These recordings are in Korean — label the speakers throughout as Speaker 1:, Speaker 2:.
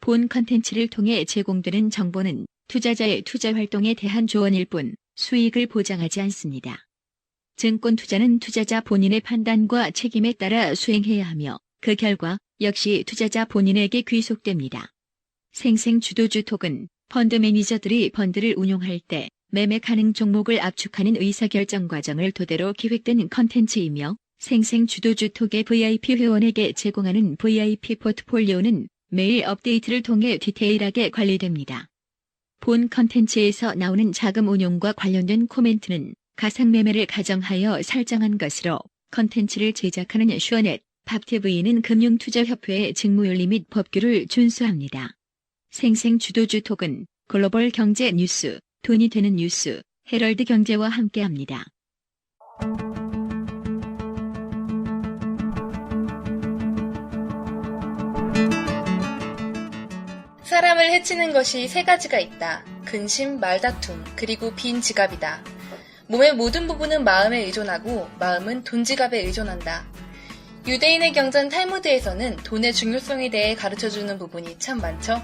Speaker 1: 본 컨텐츠를 통해 제공되는 정보는 투자자의 투자 활동에 대한 조언일 뿐 수익을 보장하지 않습니다. 증권 투자는 투자자 본인의 판단과 책임에 따라 수행해야 하며 그 결과 역시 투자자 본인에게 귀속됩니다. 생생주도주 톡은 펀드 매니저들이 펀드를 운용할 때 매매 가능 종목을 압축하는 의사결정 과정을 토대로 기획된 컨텐츠이며 생생주도주 톡의 VIP 회원에게 제공하는 VIP 포트폴리오는 매일 업데이트를 통해 디테일하게 관리됩니다. 본 컨텐츠에서 나오는 자금 운용과 관련된 코멘트는 가상매매를 가정하여 설정한 것으로 컨텐츠를 제작하는 슈어넷, 밥TV는 금융투자협회의 직무윤리 및 법규를 준수합니다. 생생주도주 톡은 글로벌 경제 뉴스, 돈이 되는 뉴스, 헤럴드 경제와 함께합니다.
Speaker 2: 사람을 해치는 것이 세 가지가 있다. 근심, 말다툼, 그리고 빈 지갑이다. 몸의 모든 부분은 마음에 의존하고 마음은 돈 지갑에 의존한다. 유대인의 경전 탈무드에서는 돈의 중요성에 대해 가르쳐주는 부분이 참 많죠.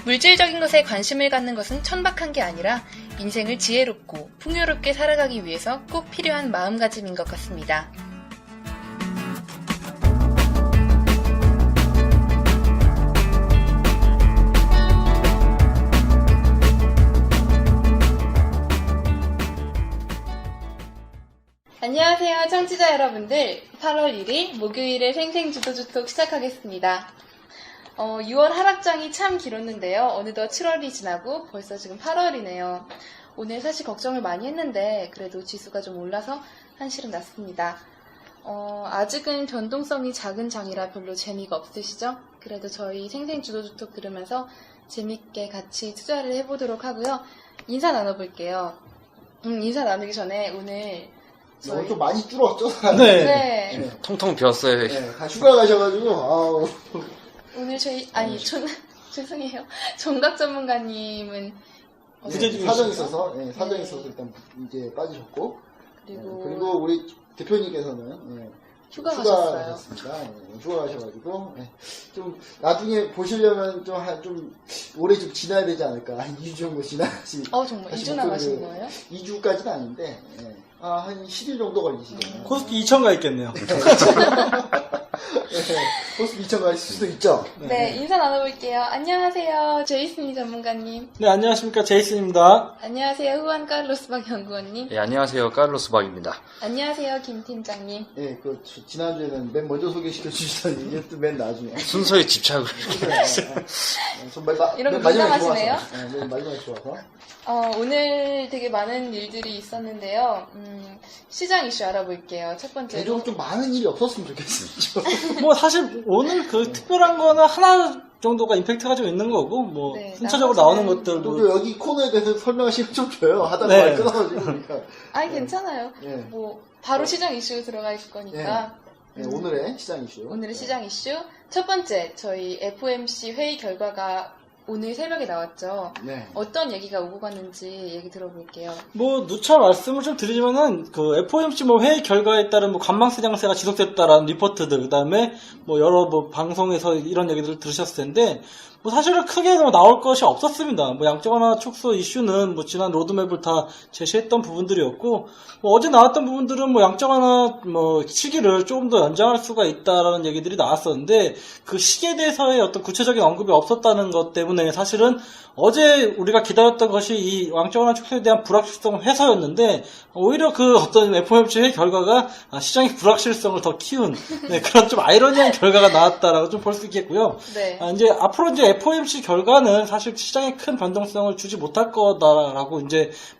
Speaker 2: 물질적인 것에 관심을 갖는 것은 천박한 게 아니라 인생을 지혜롭고 풍요롭게 살아가기 위해서 꼭 필요한 마음가짐인 것 같습니다. 안녕하세요, 청취자 여러분들. 8월 1일 목요일에 생생주도주톡 시작하겠습니다. 6월 하락장이 참 길었는데요. 어느덧 7월이 지나고 벌써 지금 8월이네요. 오늘 사실 걱정을 많이 했는데 그래도 지수가 좀 올라서 한시름 났습니다. 아직은 변동성이 작은 장이라 별로 재미가 없으시죠? 그래도 저희 생생주도주톡 들으면서 재밌게 같이 투자를 해보도록 하고요. 인사 나눠볼게요. 인사 나누기 전에 오늘
Speaker 3: 좀 많이 줄었죠?
Speaker 2: 네.
Speaker 4: 통통 비었어요.
Speaker 3: 네, 휴가 가셔가지고, 아우.
Speaker 2: 오늘 죄송해요. 정각 전문가님은
Speaker 3: 사정이 있어서, 사정이 있어서 일단 이제 빠지셨고, 그리고 우리 대표님께서는,
Speaker 2: 휴가 가셨어요.
Speaker 3: 가셨습니다. 휴가 가셔가지고, 좀, 나중에 보시려면 좀, 오래 좀 지나야 되지 않을까. 한 2주 정도 지나야지.
Speaker 2: 정말 2주 나가신 거예요?
Speaker 3: 2주까지는 아닌데, 한 10일 정도 걸리시잖아요.
Speaker 5: 코스피 2천 가 있겠네요.
Speaker 3: 코스피 2천 갈 수도 있죠.
Speaker 2: 네, 인사 나눠볼게요. 안녕하세요, 제이슨이 전문가님.
Speaker 5: 네, 안녕하십니까. 제이슨입니다.
Speaker 2: 안녕하세요, 후안 카를로스 박 연구원님.
Speaker 4: 네, 안녕하세요. 카를로스 박입니다.
Speaker 2: 안녕하세요, 김 팀장님.
Speaker 3: 네, 지난주에는 맨 먼저 소개시켜 주시더니 이제 또 맨 나중에.
Speaker 4: 순서에 집착을.
Speaker 2: 이런 거 민감하시네요?
Speaker 3: 맨 마지막에 좋아서.
Speaker 2: 오늘 되게 많은 일들이 있었는데요. 시장 이슈 알아볼게요. 첫 번째로.
Speaker 3: 좀 많은 일이 없었으면 좋겠어요.
Speaker 5: 뭐 사실 오늘 특별한 거는 하나 정도가 임팩트가 좀 있는 거고, 순차적으로 나오는 것들도.
Speaker 3: 또 여기 코너에 대해서 설명을 좀 줘요. 하다가 말 끊어가지고 그러니까.
Speaker 2: 괜찮아요. 바로 시장 이슈 들어갈 거니까.
Speaker 3: 오늘의 시장 이슈.
Speaker 2: 오늘의 시장 이슈. 첫 번째, 저희 FOMC 회의 결과가 오늘 새벽에 나왔죠.
Speaker 3: 네.
Speaker 2: 어떤 얘기가 오고 갔는지 얘기 들어볼게요.
Speaker 5: 누차 말씀을 좀 드리자면은, FOMC 회의 결과에 따른 관망세 장세가 지속됐다라는 리포트들, 그 다음에 여러 방송에서 이런 얘기들을 들으셨을 텐데, 사실은 크게 나올 것이 없었습니다. 양적 완화 축소 이슈는 지난 로드맵을 다 제시했던 부분들이었고, 어제 나왔던 부분들은 양적 완화 시기를 조금 더 연장할 수가 있다라는 얘기들이 나왔었는데, 그 시기에 대해서의 어떤 구체적인 언급이 없었다는 것 때문에 사실은 어제 우리가 기다렸던 것이 이 양적 완화 축소에 대한 불확실성 해소였는데, 오히려 어떤 FOMC 회의 결과가 시장의 불확실성을 더 키운, 그런 좀 아이러니한 결과가 나왔다라고 좀 볼 수 있겠고요.
Speaker 2: 네.
Speaker 5: 앞으로 FOMC 결과는 사실 시장에 큰 변동성을 주지 못할 거다라고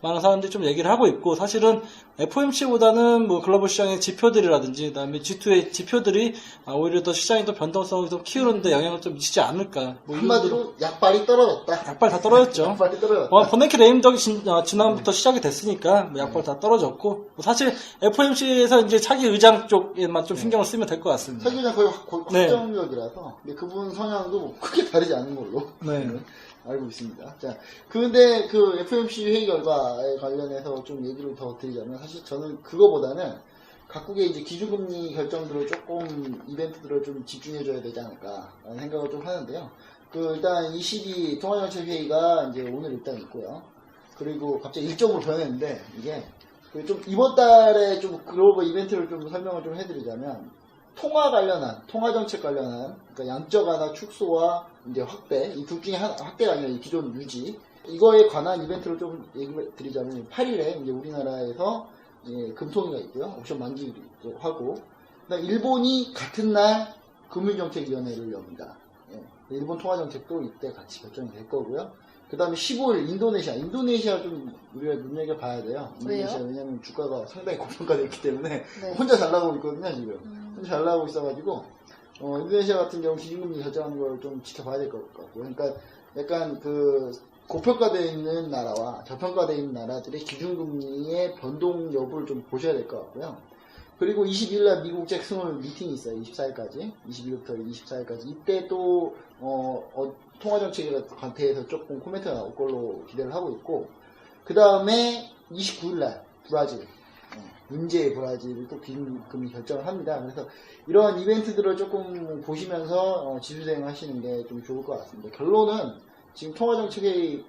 Speaker 5: 많은 사람들이 좀 얘기를 하고 있고, 사실은 FOMC보다는 글로벌 시장의 지표들이라든지, 그 다음에 G2의 지표들이 오히려 더 시장의 또 변동성을 좀 키우는데 영향을 좀 미치지 않을까.
Speaker 3: 한마디로 약발이 떨어졌다.
Speaker 5: 약발 다 떨어졌죠.
Speaker 3: 약발이 떨어졌다.
Speaker 5: 버네키 레임덕이 지난부터 시작이 됐으니까 약발 다 떨어졌고, 사실 FOMC에서 차기 의장 쪽에만 좀 신경을 쓰면 될 것 같습니다.
Speaker 3: 차기 의장 거의 확정적이라서 그분 성향도 크게 다르지 않은 걸로 알고 있습니다. 자, 근데 FOMC 회의 결과에 관련해서 좀 얘기를 더 드리자면, 사실 저는 그거보다는 각국의 기준금리 결정들을 조금 이벤트들을 좀 집중해줘야 되지 않을까라는 생각을 좀 하는데요. 일단 22 통화정책회의가 이제 오늘 일단 있고요. 그리고 갑자기 일정으로 변했는데, 이게, 좀 이번 달에 좀 글로벌 이벤트를 좀 설명을 좀 해드리자면, 통화정책 관련한, 그러니까 양적 완화 축소와 이제 확대, 이 둘 중에 확대가 아니라 이 기존 유지, 이거에 관한 이벤트를 좀 얘기를 드리자면, 8일에 이제 우리나라에서 금통위가 있고요. 옵션 만기도 하고, 그다음 일본이 같은 날 금융정책위원회를 엽니다. 일본 통화정책도 이때 같이 결정이 될 거고요. 그 다음에 15일 인도네시아 좀 우리가 눈여겨봐야 돼요. 인도네시아
Speaker 2: 왜요?
Speaker 3: 왜냐면 주가가 상당히 고평가되어 있기 때문에
Speaker 2: 네.
Speaker 3: 혼자 잘 나가고 있거든요, 지금. 혼자 잘 나가고 있어가지고, 인도네시아 같은 경우 기준금리 결정하는 걸 좀 지켜봐야 될 것 같고요. 그러니까 약간 고평가되어 있는 나라와 저평가되어 있는 나라들의 기준금리의 변동 여부를 좀 보셔야 될 것 같고요. 그리고 22일날 미국 잭슨홀 미팅이 있어요. 24일까지. 22일부터 24일까지. 이때 또, 통화정책에 관해서 조금 코멘트가 나올 걸로 기대를 하고 있고, 그 다음에 29일날 브라질. 문제의 브라질이 또 기준금리 결정을 합니다. 그래서 이러한 이벤트들을 조금 보시면서 지수 대응하시는 게 좀 좋을 것 같습니다. 결론은 지금 통화정책회의,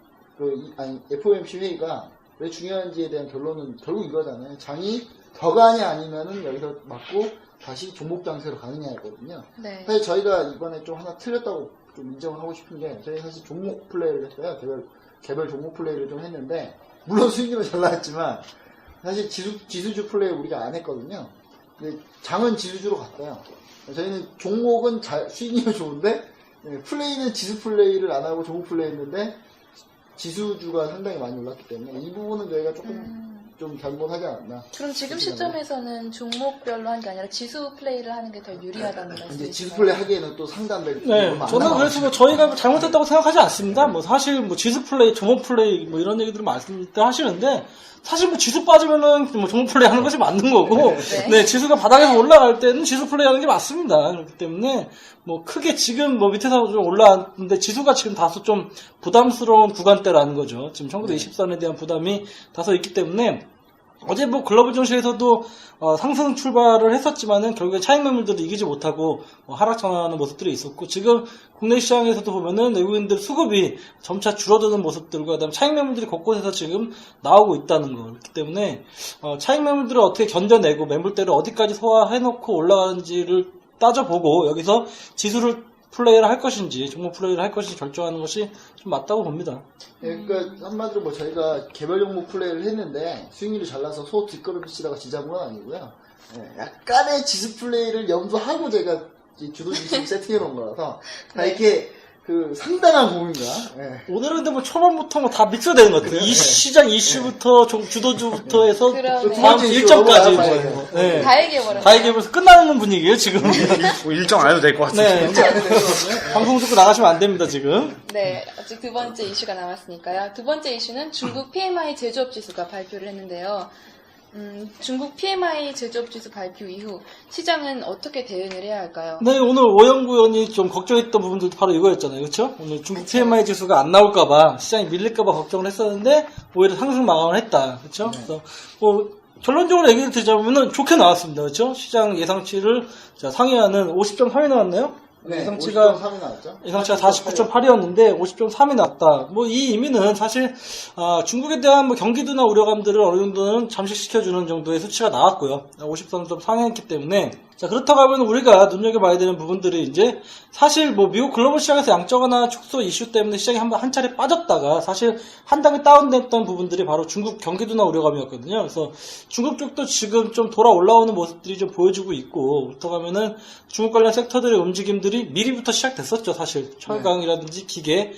Speaker 3: FOMC 회의가 왜 중요한지에 대한 결론은 결국 이거잖아요. 장이 더 가냐 아니면은 여기서 맞고 다시 종목 장세로 가느냐였거든요.
Speaker 2: 네.
Speaker 3: 사실 저희가 이번에 좀 하나 틀렸다고 좀 인정을 하고 싶은 게 저희 사실 종목 플레이를 했어요. 개별 종목 플레이를 좀 했는데 물론 수익률은 잘 나왔지만 사실 지수주 플레이 우리가 안 했거든요. 근데 장은 지수주로 갔어요. 저희는 종목은 수익률이 좋은데 플레이는 지수 플레이를 안 하고 종목 플레이 했는데 지수주가 상당히 많이 올랐기 때문에 이 부분은 저희가 조금 좀 잘못하지 않았나.
Speaker 2: 그럼 지금 시점에서는 종목별로 한 게 아니라 지수 플레이를 하는 게 더 유리하다는
Speaker 3: 이제
Speaker 2: 말씀이신가요?
Speaker 3: 지수 플레이 하기에는 또 상담벨
Speaker 5: 네, 저는 그래서 뭐 저희가 잘못했다고 생각하지 않습니다. 뭐 사실 뭐 지수 플레이, 종목 플레이 뭐 이런 얘기들을 말씀하시는데 사실 뭐 지수 빠지면은 뭐 종목 플레이 하는 것이 맞는 거고,
Speaker 2: 네.
Speaker 5: 네, 지수가 바닥에서 올라갈 때는 지수 플레이 하는 게 맞습니다. 그렇기 때문에 뭐 크게 지금 뭐 밑에서 좀 올라왔는데 지수가 지금 다소 좀 부담스러운 구간대라는 거죠. 지금 1924년에 대한 부담이 다소 있기 때문에 어제 뭐 글로벌 증시에서도 상승 출발을 했었지만은 결국에 차익 매물들도 이기지 못하고 하락 전환하는 모습들이 있었고, 지금 국내 시장에서도 보면은 외국인들 수급이 점차 줄어드는 모습들과 그다음 차익 매물들이 곳곳에서 지금 나오고 있다는 거. 그렇기 때문에 차익 매물들을 어떻게 견뎌내고 매물대를 어디까지 소화해놓고 올라가는지를 따져보고 여기서 지수를 플레이를 할 것인지 종목 플레이를 할 것인지 결정하는 것이 좀 맞다고 봅니다.
Speaker 3: 그러니까 한마디로 뭐 저희가 개별 종목 플레이를 했는데 수익률이 잘 나서 소 뒷걸음치다가 지잡은 건 아니고요. 약간의 지수 플레이를 염두하고 제가 주도 지수 세팅해 놓은 거라서 다 이렇게 상당한 고민가.
Speaker 5: 오늘은 근데 뭐 초반부터 뭐 다 믹스되는 것 같아요. 시장 이슈부터 주도주부터 해서
Speaker 2: 그러네.
Speaker 5: 다음 주 일정까지
Speaker 3: 넘어가야
Speaker 5: 뭐, 네.
Speaker 2: 다 얘기해버렸네요.
Speaker 5: 다 얘기해버려서 끝나는 분위기예요 지금.
Speaker 4: 뭐 일정 안 해도 될 것 같은데.
Speaker 5: 네. 방송 듣고 나가시면 안 됩니다 지금.
Speaker 2: 네, 아직 두 번째 이슈가 남았으니까요. 두 번째 이슈는 중국 PMI 제조업 지수가 발표를 했는데요. 중국 PMI 제조업 지수 발표 이후 시장은 어떻게 대응을 해야 할까요?
Speaker 5: 네, 오늘 오영구 의원이 좀 걱정했던 부분들도 바로 이거였잖아요. 그렇죠? 오늘 중국 PMI 지수가 안 나올까봐, 시장이 밀릴까봐 걱정을 했었는데, 오히려 상승 마감을 했다. 그렇죠? 그래서, 결론적으로 얘기를 드리자면은 좋게 나왔습니다. 그렇죠? 시장 예상치를 상회하는 50.3이 나왔나요?
Speaker 3: 네,
Speaker 5: 예상치가
Speaker 3: 50.3이 나왔죠.
Speaker 5: 예상치가 49.8이었는데 50.3이 났다. 뭐 이 의미는 사실 중국에 대한 뭐 경기도나 우려감들을 어느 정도는 잠식시켜주는 정도의 수치가 나왔고요. 53점 상회했기 때문에 자 그렇다고 하면 우리가 눈여겨봐야 되는 부분들이 이제 사실 뭐 미국 글로벌 시장에서 양적 완화 축소 이슈 때문에 시장이 한 차례 빠졌다가 사실 한 단계 다운됐던 부분들이 바로 중국 경기도나 우려감이었거든요. 그래서 중국 쪽도 지금 좀 돌아 올라오는 모습들이 좀 보여주고 있고 그렇다고 하면은 중국 관련 섹터들의 움직임들이 미리부터 시작됐었죠. 사실 철강이라든지 기계,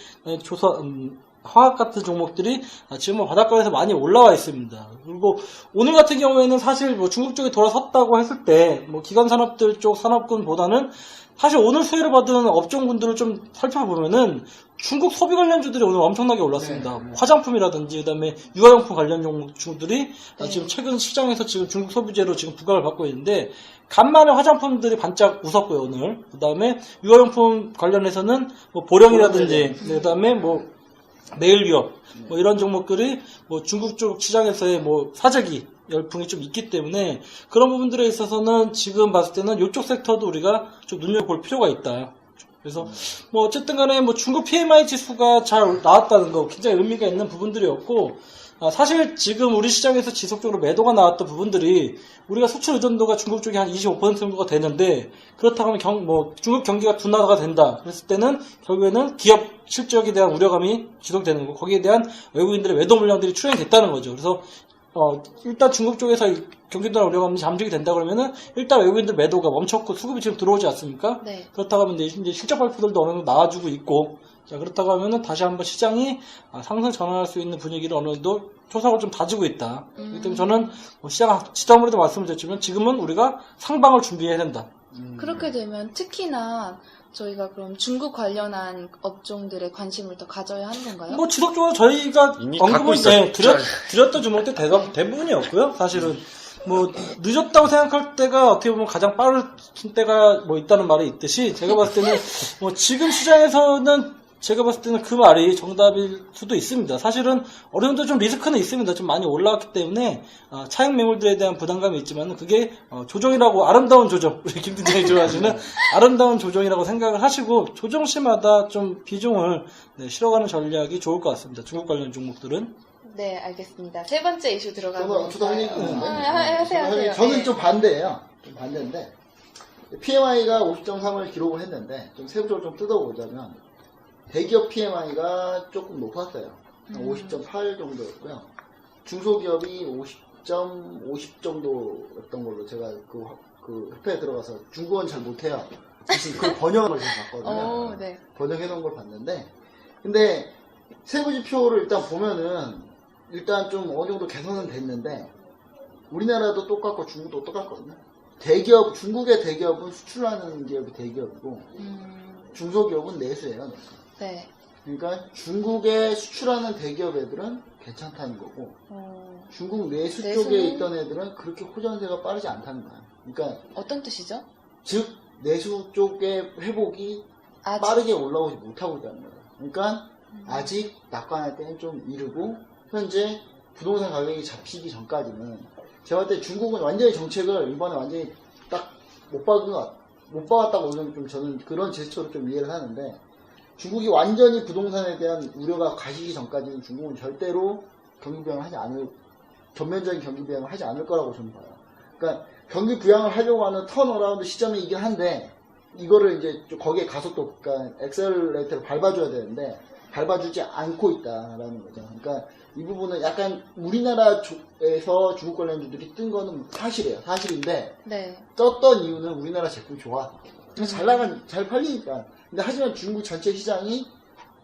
Speaker 5: 화학 같은 종목들이 지금 뭐 바닷가에서 많이 올라와 있습니다. 그리고 오늘 같은 경우에는 사실 뭐 중국 쪽에 돌아섰다고 했을 때 뭐 기관 산업들 쪽 산업군보다는 사실 오늘 수혜를 받은 업종군들을 좀 살펴보면은 중국 소비 관련주들이 오늘 엄청나게 올랐습니다. 뭐 화장품이라든지 그다음에 유아용품 관련 종목들이 지금 최근 시장에서 지금 중국 소비재로 지금 부각을 받고 있는데 간만에 화장품들이 반짝 웃었고요 오늘. 그다음에 유아용품 관련해서는 뭐 보령이라든지 그다음에 뭐 내일 위협 뭐 이런 종목들이 뭐 중국 쪽 시장에서의 뭐 사재기 열풍이 좀 있기 때문에 그런 부분들에 있어서는 지금 봤을 때는 이쪽 섹터도 우리가 좀 눈여겨볼 필요가 있다. 그래서 뭐 어쨌든 간에 뭐 중국 PMI 지수가 잘 나왔다는 거 굉장히 의미가 있는 부분들이었고, 사실 지금 우리 시장에서 지속적으로 매도가 나왔던 부분들이 우리가 수출 의존도가 중국 쪽이 한 25% 정도가 되는데, 그렇다고 하면 중국 경기가 둔화가 된다. 그랬을 때는 결국에는 기업 실적에 대한 우려감이 지속되는 거, 거기에 대한 외국인들의 매도 물량들이 출현됐다는 거죠. 그래서 일단 중국 쪽에서 경기 둔화 우려감이 잠식이 된다 그러면은 일단 외국인들 매도가 멈췄고 수급이 지금 들어오지 않습니까?
Speaker 2: 네.
Speaker 5: 그렇다고 하면 이제 실적 발표들도 어느 정도 나와주고 있고, 자, 그렇다고 하면은 다시 한번 시장이 상승 전환할 수 있는 분위기를 어느 정도 초석을 좀 다지고 있다. 그렇기 때문에 저는 시장 지도물에도 말씀을 드렸지만 지금은 우리가 상방을 준비해야 된다.
Speaker 2: 그렇게 되면 특히나 저희가 그럼 중국 관련한 업종들의 관심을 더 가져야 하는 건가요?
Speaker 5: 뭐 지속적으로 저희가
Speaker 4: 이미 갖고
Speaker 5: 언급을
Speaker 4: 있어요.
Speaker 5: 드렸던 종목들 대부분이었고요. 사실은 뭐 늦었다고 생각할 때가 어떻게 보면 가장 빠른 때가 뭐 있다는 말이 있듯이, 제가 봤을 때는 뭐 지금 시장에서는 제가 봤을 때는 그 말이 정답일 수도 있습니다. 사실은 어느 정도 좀 리스크는 있습니다. 좀 많이 올라왔기 때문에 차익 매물들에 대한 부담감이 있지만 그게 조정이라고, 아름다운 조정, 우리 김 팀장이 좋아하시는 아름다운 조정이라고 생각을 하시고 조정 시마다 좀 비중을 실어가는 전략이 좋을 것 같습니다. 중국 관련 종목들은.
Speaker 2: 네, 알겠습니다. 세 번째 이슈
Speaker 3: 저도
Speaker 2: 들어가겠습니다.
Speaker 3: 할 얘기 있는데.
Speaker 2: 하세요.
Speaker 3: 저는
Speaker 2: 네.
Speaker 3: 좀 반대예요. 좀 반대인데, PMI가 50.3을 기록을 했는데, 좀 세부적으로 좀 뜯어보자면, 대기업 PMI가 조금 높았어요. 50.8 정도였고요. 중소기업이 50 정도였던 걸로 제가 그 협회에 들어가서 중국어는 잘 못해요. 대신 그걸 번역을 좀 봤거든요.
Speaker 2: 네.
Speaker 3: 번역해 놓은 걸 봤는데, 근데 세부 지표를 일단 보면은 일단 좀 어느 정도 개선은 됐는데, 우리나라도 똑같고 중국도 똑같거든요. 중국의 대기업은 수출하는 기업이 대기업이고, 중소기업은 내수예요.
Speaker 2: 네.
Speaker 3: 그러니까 중국에 수출하는 대기업 애들은 괜찮다는 거고, 중국 내수 쪽에 있던 애들은 그렇게 호전세가 빠르지 않다는 거예요. 그러니까
Speaker 2: 어떤 뜻이죠?
Speaker 3: 즉 내수 쪽의 회복이
Speaker 2: 아직.
Speaker 3: 빠르게 올라오지 못하고 있다는 거예요. 그러니까 아직 낙관할 때는 좀 이르고, 현재 부동산 가격이 잡히기 전까지는 제가 볼 때 중국은 완전히 정책을 이번에 완전히 딱 못 박았다고 좀 저는 그런 제스처로 좀 이해를 하는데, 중국이 완전히 부동산에 대한 우려가 가시기 전까지는 중국은 절대로 경기 부양을 전면적인 경기 부양을 하지 않을 거라고 저는 봐요. 그러니까 경기 부양을 하려고 하는 턴어라운드 시점이긴 한데, 이거를 이제 거기에 가속도, 그러니까 엑셀레이터를 밟아줘야 되는데 밟아주지 않고 있다라는 거죠. 그러니까 이 부분은 약간 우리나라에서 중국 관련주들이 뜬 거는 사실이에요. 사실인데,
Speaker 2: 네.
Speaker 3: 떴던 이유는 우리나라 제품이 좋아. 잘 팔리니까. 근데 하지만 중국 전체 시장이,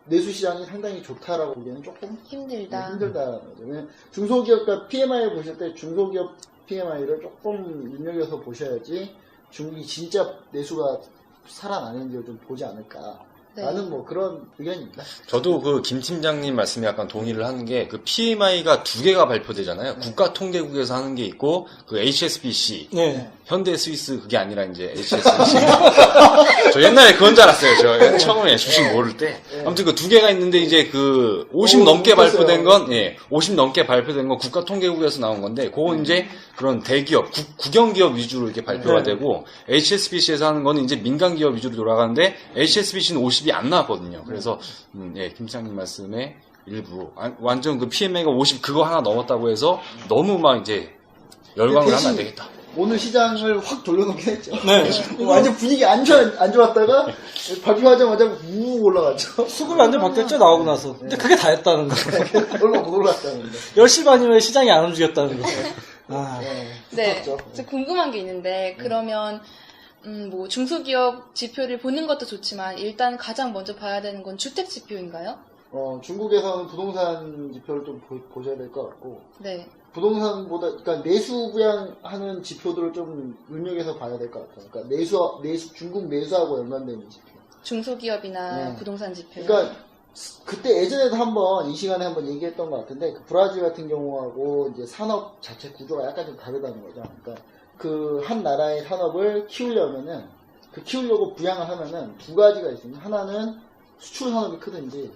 Speaker 3: 내수 시장이 상당히 좋다라고 보기에는 조금
Speaker 2: 힘들다.
Speaker 3: 힘들다는 거죠. 왜냐면 중소기업과 PMI를 보실 때 중소기업 PMI를 조금 눈여겨서 보셔야지 중국이 진짜 내수가 살아나는지를 좀 보지 않을까.
Speaker 2: 네.
Speaker 3: 라는 뭐 그런 의견입니다.
Speaker 4: 저도 그 김 팀장님 말씀에 약간 동의를 하는 게, 그 PMI가 두 개가 발표되잖아요. 국가통계국에서 하는 게 있고, 그 HSBC,
Speaker 5: 네.
Speaker 4: 현대 스위스, 그게 아니라 이제 HSBC. 저 옛날에 그건 줄 알았어요. 저 처음에 주식 모를 때. 아무튼 그 두 개가 있는데, 이제 그 50 넘게 발표된 건, 50 넘게 발표된 건 국가통계국에서 나온 건데, 그건 이제 그런 대기업, 국영기업 위주로 이렇게 발표가 되고, HSBC에서 하는 거는 이제 민간기업 위주로 돌아가는데, HSBC는 50이 안 나왔거든요. 그래서, 김 장님 말씀에 일부, 완전 그 PMI가 50 그거 하나 넘었다고 해서 너무 막 이제 열광을 하면 안 되겠다.
Speaker 3: 오늘 시장을 확 돌려놓긴 했죠.
Speaker 5: 네.
Speaker 3: 완전 분위기 안 좋았다가 발표하자마자 우 올라갔죠.
Speaker 5: 수급이 완전 바뀌었죠, 나오고 나서. 근데 그게 다 했다는 거.
Speaker 3: 얼마 못 올랐다는데.
Speaker 5: 10시 반이면 시장이 안 움직였다는 거.
Speaker 2: 네.
Speaker 3: 좋았죠.
Speaker 2: 저 궁금한 게 있는데, 그러면 뭐 중소기업 지표를 보는 것도 좋지만 일단 가장 먼저 봐야 되는 건 주택 지표인가요?
Speaker 3: 중국에서는 부동산 지표를 좀 보셔야 될 것 같고,
Speaker 2: 네.
Speaker 3: 부동산보다, 그러니까 내수 부양하는 지표들을 좀 눈여겨서 봐야 될 것 같아요. 그러니까 중국 내수하고 연관되는 지표.
Speaker 2: 중소기업이나
Speaker 3: 네.
Speaker 2: 부동산 지표.
Speaker 3: 그러니까 그때 예전에도 이 시간에 한번 얘기했던 것 같은데, 그 브라질 같은 경우하고 이제 산업 자체 구조가 약간 좀 다르다는 거죠. 그러니까 그 한 나라의 산업을 키우려고 부양을 하면은 두 가지가 있습니다. 하나는 수출 산업이 크든지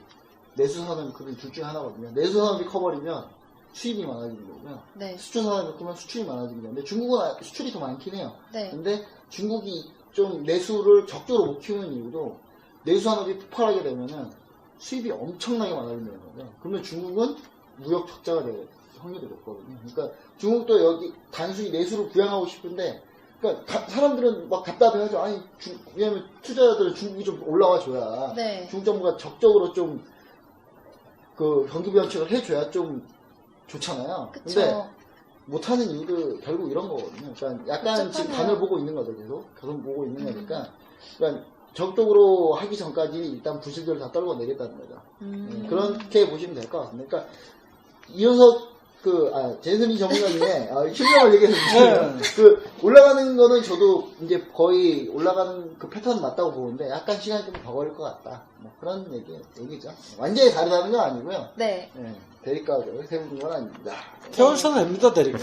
Speaker 3: 내수 산업이 크든지 둘 중에 하나거든요. 내수 산업이 커버리면 수입이 많아지는 거고요.
Speaker 2: 네.
Speaker 3: 수출 산업이 크면 수출이 많아지는 건데, 중국은 수출이 더 많긴 해요.
Speaker 2: 네.
Speaker 3: 근데 중국이 좀 내수를 적극적으로 못 키우는 이유도, 내수 산업이 폭발하게 되면은 수입이 엄청나게 많아진다는 거죠. 그러면 중국은 무역 적자가 될 확률이 높거든요. 그러니까 중국도 여기 단순히 내수를 부양하고 싶은데, 그러니까 사람들은 막 답답해하죠. 아니, 왜냐면 투자자들은 중국이 좀 올라와 줘야
Speaker 2: 네.
Speaker 3: 중국 정부가 적극적으로 좀 그 경기 부양책을 해줘야 좀 좋잖아요. 근데
Speaker 2: 그쵸.
Speaker 3: 못하는 이유도 결국 이런 거거든요. 그러니까 약간 지금
Speaker 2: 복잡하네요.
Speaker 3: 간을 보고 있는 거죠. 계속 보고 있는 거니까. 그러니까 적극적으로 하기 전까지 일단 부실들을 다 떨궈내겠다는 거죠. 그렇게 보시면 될 것 같습니다. 그러니까 이현석 제이슨이 전문가님의 실력을 얘기해서 올라가는 거는 저도 이제 거의 올라가는 그 패턴 맞다고 보는데 약간 시간이 좀 더 걸릴 것 같다. 뭐 그런 얘기죠. 완전히 다르다는 건 아니고요.
Speaker 2: 네.
Speaker 3: 대립가격을 세우는 건 아닙니다.
Speaker 5: 태우셔도 됩니다, 대리가.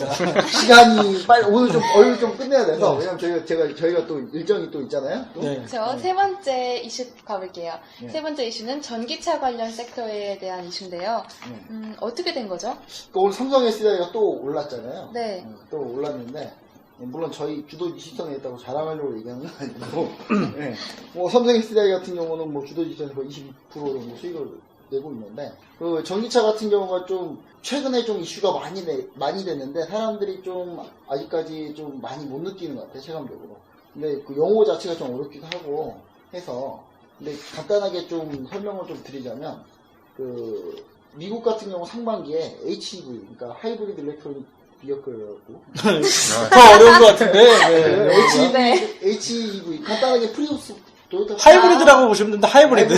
Speaker 3: 시간이 빨리 오늘 좀 끝내야 돼서 왜냐면 저희가 또 일정이 또 있잖아요. 또.
Speaker 5: 네.
Speaker 2: 그렇죠. 세 번째 이슈 가볼게요.
Speaker 3: 네.
Speaker 2: 세 번째 이슈는 전기차 관련 섹터에 대한 이슈인데요. 어떻게 된 거죠?
Speaker 3: 또 오늘 삼성 SDI가 또 올랐잖아요.
Speaker 2: 네.
Speaker 3: 또 올랐는데 물론 저희 주도 지수성에 있다고 자랑하려고 얘기하는 건 아니고 네. 뭐 삼성 SDI 같은 경우는 뭐 주도 지수에서 22% 정도 수익을 내고 있는데 그 전기차 같은 경우가 좀 최근에 좀 이슈가 많이 됐는데 사람들이 좀 아직까지 좀 많이 못 느끼는 것 같아요, 체감적으로. 근데 그 용어 자체가 좀 어렵기도 하고 해서 근데 간단하게 좀 설명을 좀 드리자면 그 미국 같은 경우 상반기에 HEV 그러니까 하이브리드 일렉트로닉 비어클이라고
Speaker 5: 더 어려운 것 같은데. 네.
Speaker 3: HEV 간단하게 프리우스 도요타
Speaker 5: 하이브리드라고 보시면 됩니다. 하이브리드.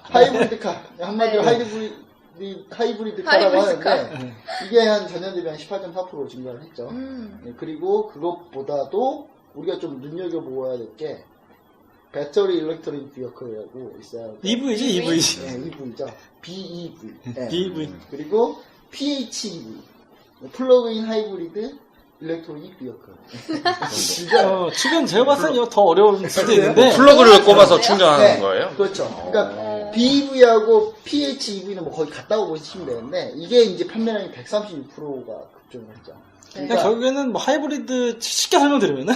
Speaker 3: 하이브리드카 한마디로
Speaker 2: 네.
Speaker 3: 하이브리드카라고
Speaker 2: 하이브리드카.
Speaker 3: 하는데 이게 한 전년 대비 한 18.4% 증가를 했죠. 그리고 그것보다도 우리가 좀 눈여겨보아야 될 게 배터리 일렉트로닉 비어클이라고 있어요.
Speaker 5: EV지, EV지.
Speaker 3: 네, EV죠. BEV. 네.
Speaker 5: BEV.
Speaker 3: 그리고 PHEV. 플러그인 하이브리드 일렉트로닉 비어클.
Speaker 5: 지금 제가 봤을 때는 더 어려울 수도 있는데.
Speaker 4: 플러그를 꼽아서 충전하는
Speaker 3: 네,
Speaker 4: 거예요?
Speaker 3: 그렇죠. 그러니까 BEV하고 PHEV는 뭐 거의 같다고 보시면 되는데 이게 이제 판매량이 136%가 급증을 했죠.
Speaker 5: 그러니까 결국에는 뭐 하이브리드 쉽게 설명드리면은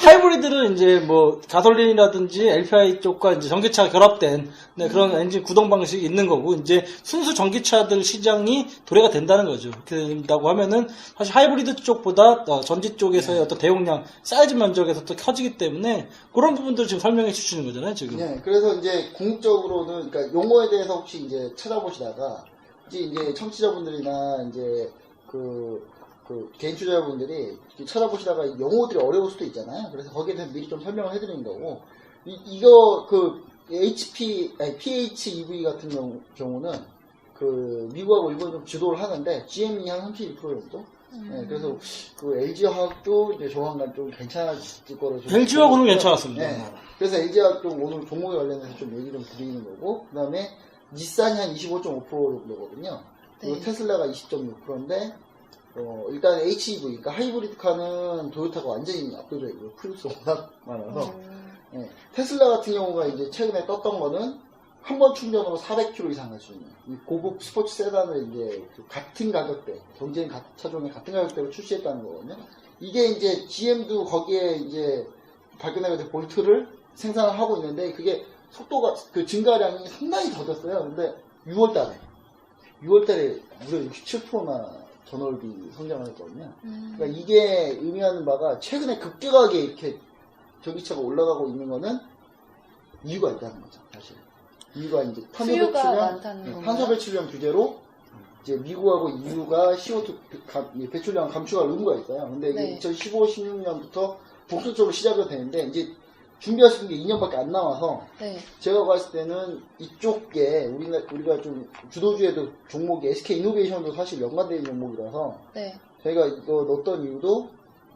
Speaker 5: 하이브리드를 이제 뭐 가솔린이라든지 LPI 쪽과 이제 전기차가 결합된 그런 엔진 구동 방식이 있는 거고 이제 순수 전기차들 시장이 도래가 된다는 거죠. 그렇게 된다고 하면은 사실 하이브리드 쪽보다 전지 쪽에서의 어떤 대용량, 사이즈 면적에서 또 커지기 때문에 그런 부분들을 지금 설명해 주시는 거잖아요, 지금.
Speaker 3: 네, 그래서 이제 궁극적으로는 그러니까 용어에 대해서 혹시 이제 찾아보시다가 이제 청취자분들이나 이제 그 개인 투자자분들이 찾아보시다가 용어들이 어려울 수도 있잖아요. 그래서 거기에 대해서 미리 좀 설명을 해드리는 거고, 이거 PHEV 같은 경우는 미국하고 일본이 좀 주도를 하는데 GM이 한 32% 정도. 네, 그래서 LG화학도 이제 조만간 좀 괜찮아질 거로.
Speaker 5: LG화학은 괜찮았습니다.
Speaker 3: 네, 그래서 LG화학 좀 오늘 종목에 관련해서 좀 얘기 좀 드리는 거고, 그 다음에 닛산이 한 25.5% 정도거든요. 그리고
Speaker 2: 네.
Speaker 3: 테슬라가 20.6%인데. 일단 HEV, 그러니까 하이브리드카는 도요타가 완전히 압도적이고요. 프리우스가 워낙 많아서. 네. 테슬라 같은 경우가 이제 최근에 떴던 거는 한 번 충전으로 400km 이상 갈 수 있는 이 고급 스포츠 세단을 이제 같은 가격대, 경쟁 차종의 같은 가격대로 출시했다는 거거든요. 이게 이제 GM도 거기에 이제 발견하게 된 볼트를 생산을 하고 있는데 그게 속도가, 증가량이 상당히 더졌어요. 근데 6월달에 무려 67%나 전월비 성장을 했거든요. 그러니까 이게 의미하는 바가 최근에 급격하게 이렇게 전기차가 올라가고 있는 거는 이유가 있다는 거죠, 사실. 이유가 이제 탄소 배출량 규제로 이제 미국하고 EU가 CO2 배출량 감축할 의무가 있어요. 근데 이게 2015, 16년부터 본격적으로 시작이 되는데 이제 준비할 수 있는 게 2년밖에 안 남아서 제가 봤을 때는 이쪽에 우리가 좀 주도주에도 종목이 SK 이노베이션도 사실 연관되는 종목이라서 저희가 이거 넣었던 이유도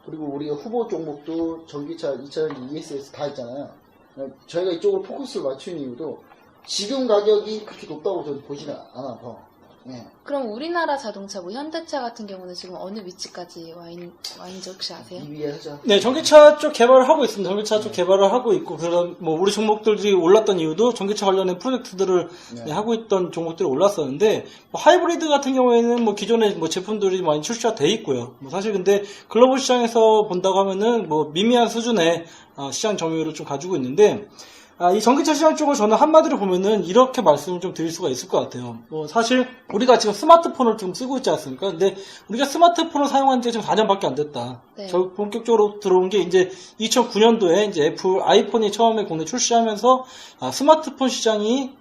Speaker 3: 그리고 우리가 후보 종목도 전기차, 2차전지, ESS 다 있잖아요. 저희가 이쪽으로 포커스를 맞춘 이유도 지금 가격이 그렇게 높다고 저는 보지는 않아서. 네.
Speaker 2: 그럼 우리나라 자동차, 현대차 같은 경우는 지금 어느 위치까지 와 있는지 혹시 아세요?
Speaker 3: EV하죠.
Speaker 5: 네, 전기차 쪽 개발을 하고 있습니다. 전기차 쪽 개발을 하고 있고, 그런, 우리 종목들이 올랐던 이유도 전기차 관련된 프로젝트들을 하고 있던 종목들이 올랐었는데, 하이브리드 같은 경우에는 기존의 제품들이 많이 출시가 돼 있고요. 사실 근데 글로벌 시장에서 본다고 하면은 미미한 수준의 시장 점유율을 좀 가지고 있는데, 이 전기차 시장 쪽을 저는 한마디로 보면은 이렇게 말씀을 좀 드릴 수가 있을 것 같아요. 사실 우리가 지금 스마트폰을 지금 쓰고 있지 않습니까? 근데 우리가 스마트폰을 사용한 지가 지금 4년밖에 안 됐다.
Speaker 2: 네.
Speaker 5: 본격적으로 들어온 게 이제 2009년도에 이제 애플 아이폰이 처음에 국내 출시하면서 스마트폰 시장이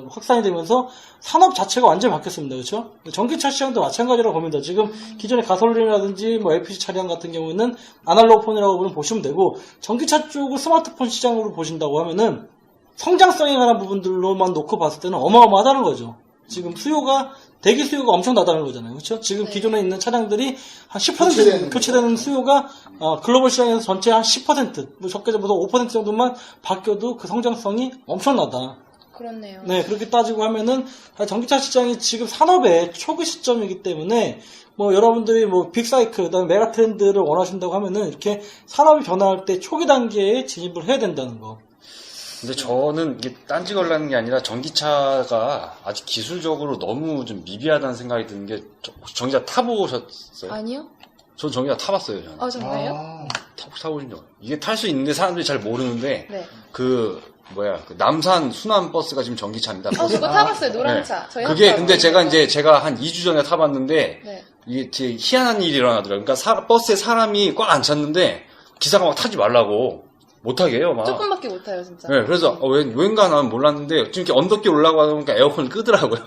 Speaker 5: 확산이 되면서 산업 자체가 완전히 바뀌었습니다. 그렇죠? 전기차 시장도 마찬가지라고 봅니다. 지금 기존의 가솔린이라든지 뭐 LPG 차량 같은 경우에는 아날로그 폰이라고 보시면 되고, 전기차 쪽을 스마트폰 시장으로 보신다고 하면은 성장성에 관한 부분들로만 놓고 봤을 때는 어마어마하다는 거죠. 지금 대기 수요가 엄청나다는 거잖아요. 그렇죠? 지금
Speaker 2: 네.
Speaker 5: 기존에 있는 차량들이 한 10% 교체되는 수요가 글로벌 시장에서 전체 한 10%, 뭐 적게 잡아서 5% 정도만 바뀌어도 그 성장성이 엄청나다.
Speaker 2: 그렇네요.
Speaker 5: 네, 그렇게 따지고 하면은 전기차 시장이 지금 산업의 초기 시점이기 때문에 뭐 여러분들이 뭐 빅사이클, 그다음에 메가 트렌드를 원하신다고 하면은 이렇게 산업이 변화할 때 초기 단계에 진입을 해야 된다는 거.
Speaker 4: 근데 저는 이게 딴지 걸라는 게 아니라 전기차가 아직 기술적으로 너무 좀 미비하다는 생각이 드는 게, 전기차 타보셨어요?
Speaker 2: 아니요?
Speaker 4: 전 전기차 타봤어요, 저는.
Speaker 2: 정말요?
Speaker 4: 타보신 적. 이게 탈 수 있는데 사람들이 잘 모르는데,
Speaker 2: 네.
Speaker 4: 그 남산 순환 버스가 지금 전기차입니다.
Speaker 2: 저거 타봤어요. 노란 차. 저희
Speaker 4: 그게
Speaker 2: 학교
Speaker 4: 근데
Speaker 2: 가서.
Speaker 4: 제가 한 2주 전에 타봤는데,
Speaker 2: 네.
Speaker 4: 이게 되게 희한한 일이 일어나더라고요. 그러니까 버스에 사람이 꽉 안 찼는데, 기사가 막 타지 말라고 못하게 해요, 막.
Speaker 2: 조금밖에 못 타요, 진짜.
Speaker 4: 네, 그래서 왠가 나는 몰랐는데 지금 이렇게 언덕길 올라가다 보니까 에어컨을 끄더라고요.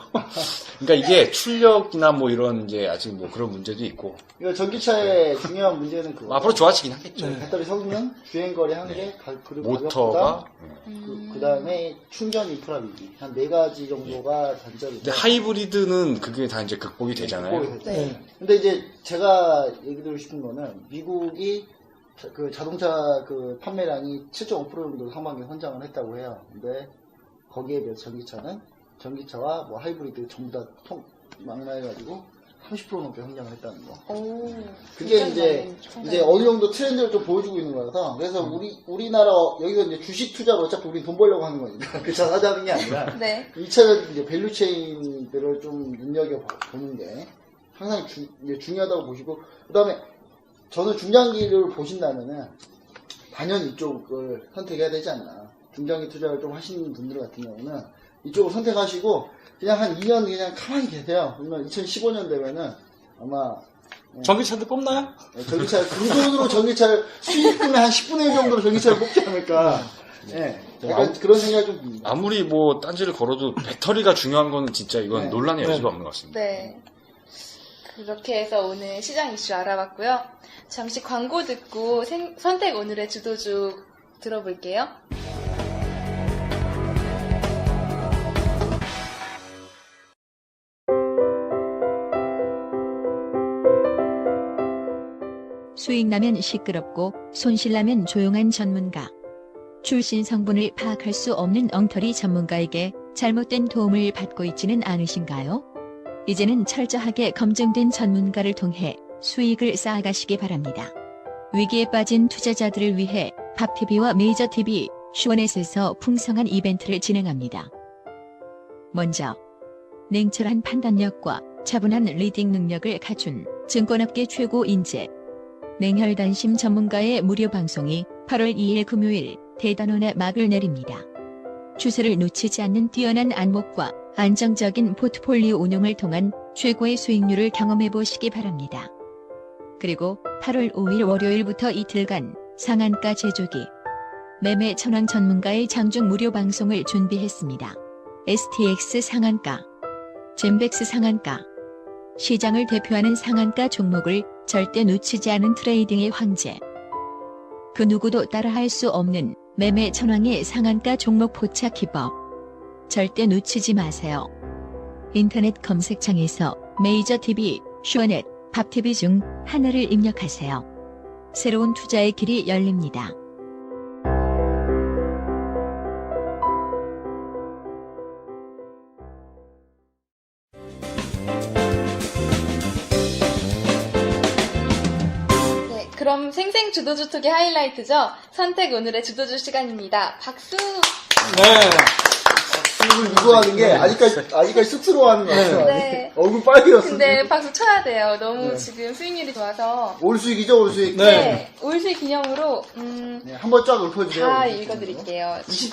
Speaker 4: 그러니까 이게 출력이나 뭐 이런 이제 아직 뭐 그런 문제도 있고.
Speaker 3: 이거 전기차의 중요한 문제는 그거.
Speaker 4: 앞으로 좋아지긴 하겠죠.
Speaker 3: 배터리 성능, 주행거리 한계, 그리고
Speaker 4: 모터가.
Speaker 3: 그 다음에 충전 인프라 위기. 한 4가지 정도가 단점이.
Speaker 4: 근데 하이브리드는 그게 다 이제 극복이 되잖아요.
Speaker 2: 네.
Speaker 3: 근데 이제 제가 얘기 드리고 싶은 거는 미국이 그 자동차 그 판매량이 7.5% 정도 상반기 성장을 했다고 해요. 근데 거기에 비해서 전기차와 뭐 하이브리드 전부 다 망라해가지고 30% 넘게 성장을 했다는 거.
Speaker 2: 오,
Speaker 3: 그게
Speaker 2: 굉장히
Speaker 3: 이제 어느 정도 트렌드를 좀 보여주고 있는 거라서, 그래서 우리나라 여기서 이제 주식 투자로 어차피 우리 돈 벌려고 하는 거니까 그 차 사자는 게 아니라
Speaker 2: 네.
Speaker 3: 이 차는 이제 밸류 체인들을 좀 눈여겨 보는 게 항상 중요하다고 보시고, 그다음에 저는 중장기를 보신다면은 단연 이쪽을 선택해야 되지 않나. 중장기 투자를 좀 하시는 분들 같은 경우는 이쪽을 선택하시고 그냥 한 2년 그냥 가만히 계세요. 그러면 2015년 되면은 아마
Speaker 5: 전기차도 뽑나요?
Speaker 3: 전기차 그 돈으로 전기차를 수익금의 한 10분의 1 정도로 전기차를 뽑지 않을까. 네. 약간 그런 생각이 좀 듭니다.
Speaker 4: 아무리 뭐 딴지를 걸어도 배터리가 중요한 거는 진짜 이건
Speaker 3: 네.
Speaker 4: 논란의 여지가 없는 것 같습니다.
Speaker 2: 네. 그렇게 해서 오늘 시장 이슈 알아봤고요. 잠시 광고 듣고 선택 오늘의 주도주 들어볼게요.
Speaker 1: 수익 나면 시끄럽고 손실 나면 조용한 전문가. 출신 성분을 파악할 수 없는 엉터리 전문가에게 잘못된 도움을 받고 있지는 않으신가요? 이제는 철저하게 검증된 전문가를 통해 수익을 쌓아가시기 바랍니다. 위기에 빠진 투자자들을 위해 밥TV와 메이저TV, 슈원넷에서 풍성한 이벤트를 진행합니다. 먼저 냉철한 판단력과 차분한 리딩 능력을 갖춘 증권업계 최고 인재 냉혈단심 전문가의 무료 방송이 8월 2일 금요일 대단원에 막을 내립니다. 추세를 놓치지 않는 뛰어난 안목과 안정적인 포트폴리오 운용을 통한 최고의 수익률을 경험해 보시기 바랍니다. 그리고 8월 5일 월요일부터 이틀간 상한가 제조기 매매 천왕 전문가의 장중 무료 방송을 준비했습니다. STX 상한가, 젠백스 상한가, 시장을 대표하는 상한가 종목을 절대 놓치지 않은 트레이딩의 황제. 그 누구도 따라할 수 없는 매매 천왕의 상한가 종목 포착 기법. 절대 놓치지 마세요. 인터넷 검색창에서 메이저TV, 슈원넷, 밥TV 중 하나를 입력하세요. 새로운 투자의 길이 열립니다.
Speaker 2: 네, 그럼 생생 주도주 톡의 하이라이트죠. 선택 오늘의 주도주 시간입니다. 박수!
Speaker 5: 네.
Speaker 3: 지금 이거 하는 게 아직까지 쑥스러워하는 것 같아요.
Speaker 2: 네.
Speaker 3: 얼굴 빨개졌어.
Speaker 2: 근데 박수 쳐야 돼요. 너무
Speaker 3: 네.
Speaker 2: 지금 수익률이 좋아서.
Speaker 3: 올 수익이죠, 올 수익.
Speaker 2: 네. 올 수익 기념으로,
Speaker 3: 네, 한번 쫙 읊어주세요.
Speaker 2: 다
Speaker 3: 올 수익
Speaker 2: 읽어드릴게요.
Speaker 3: 이제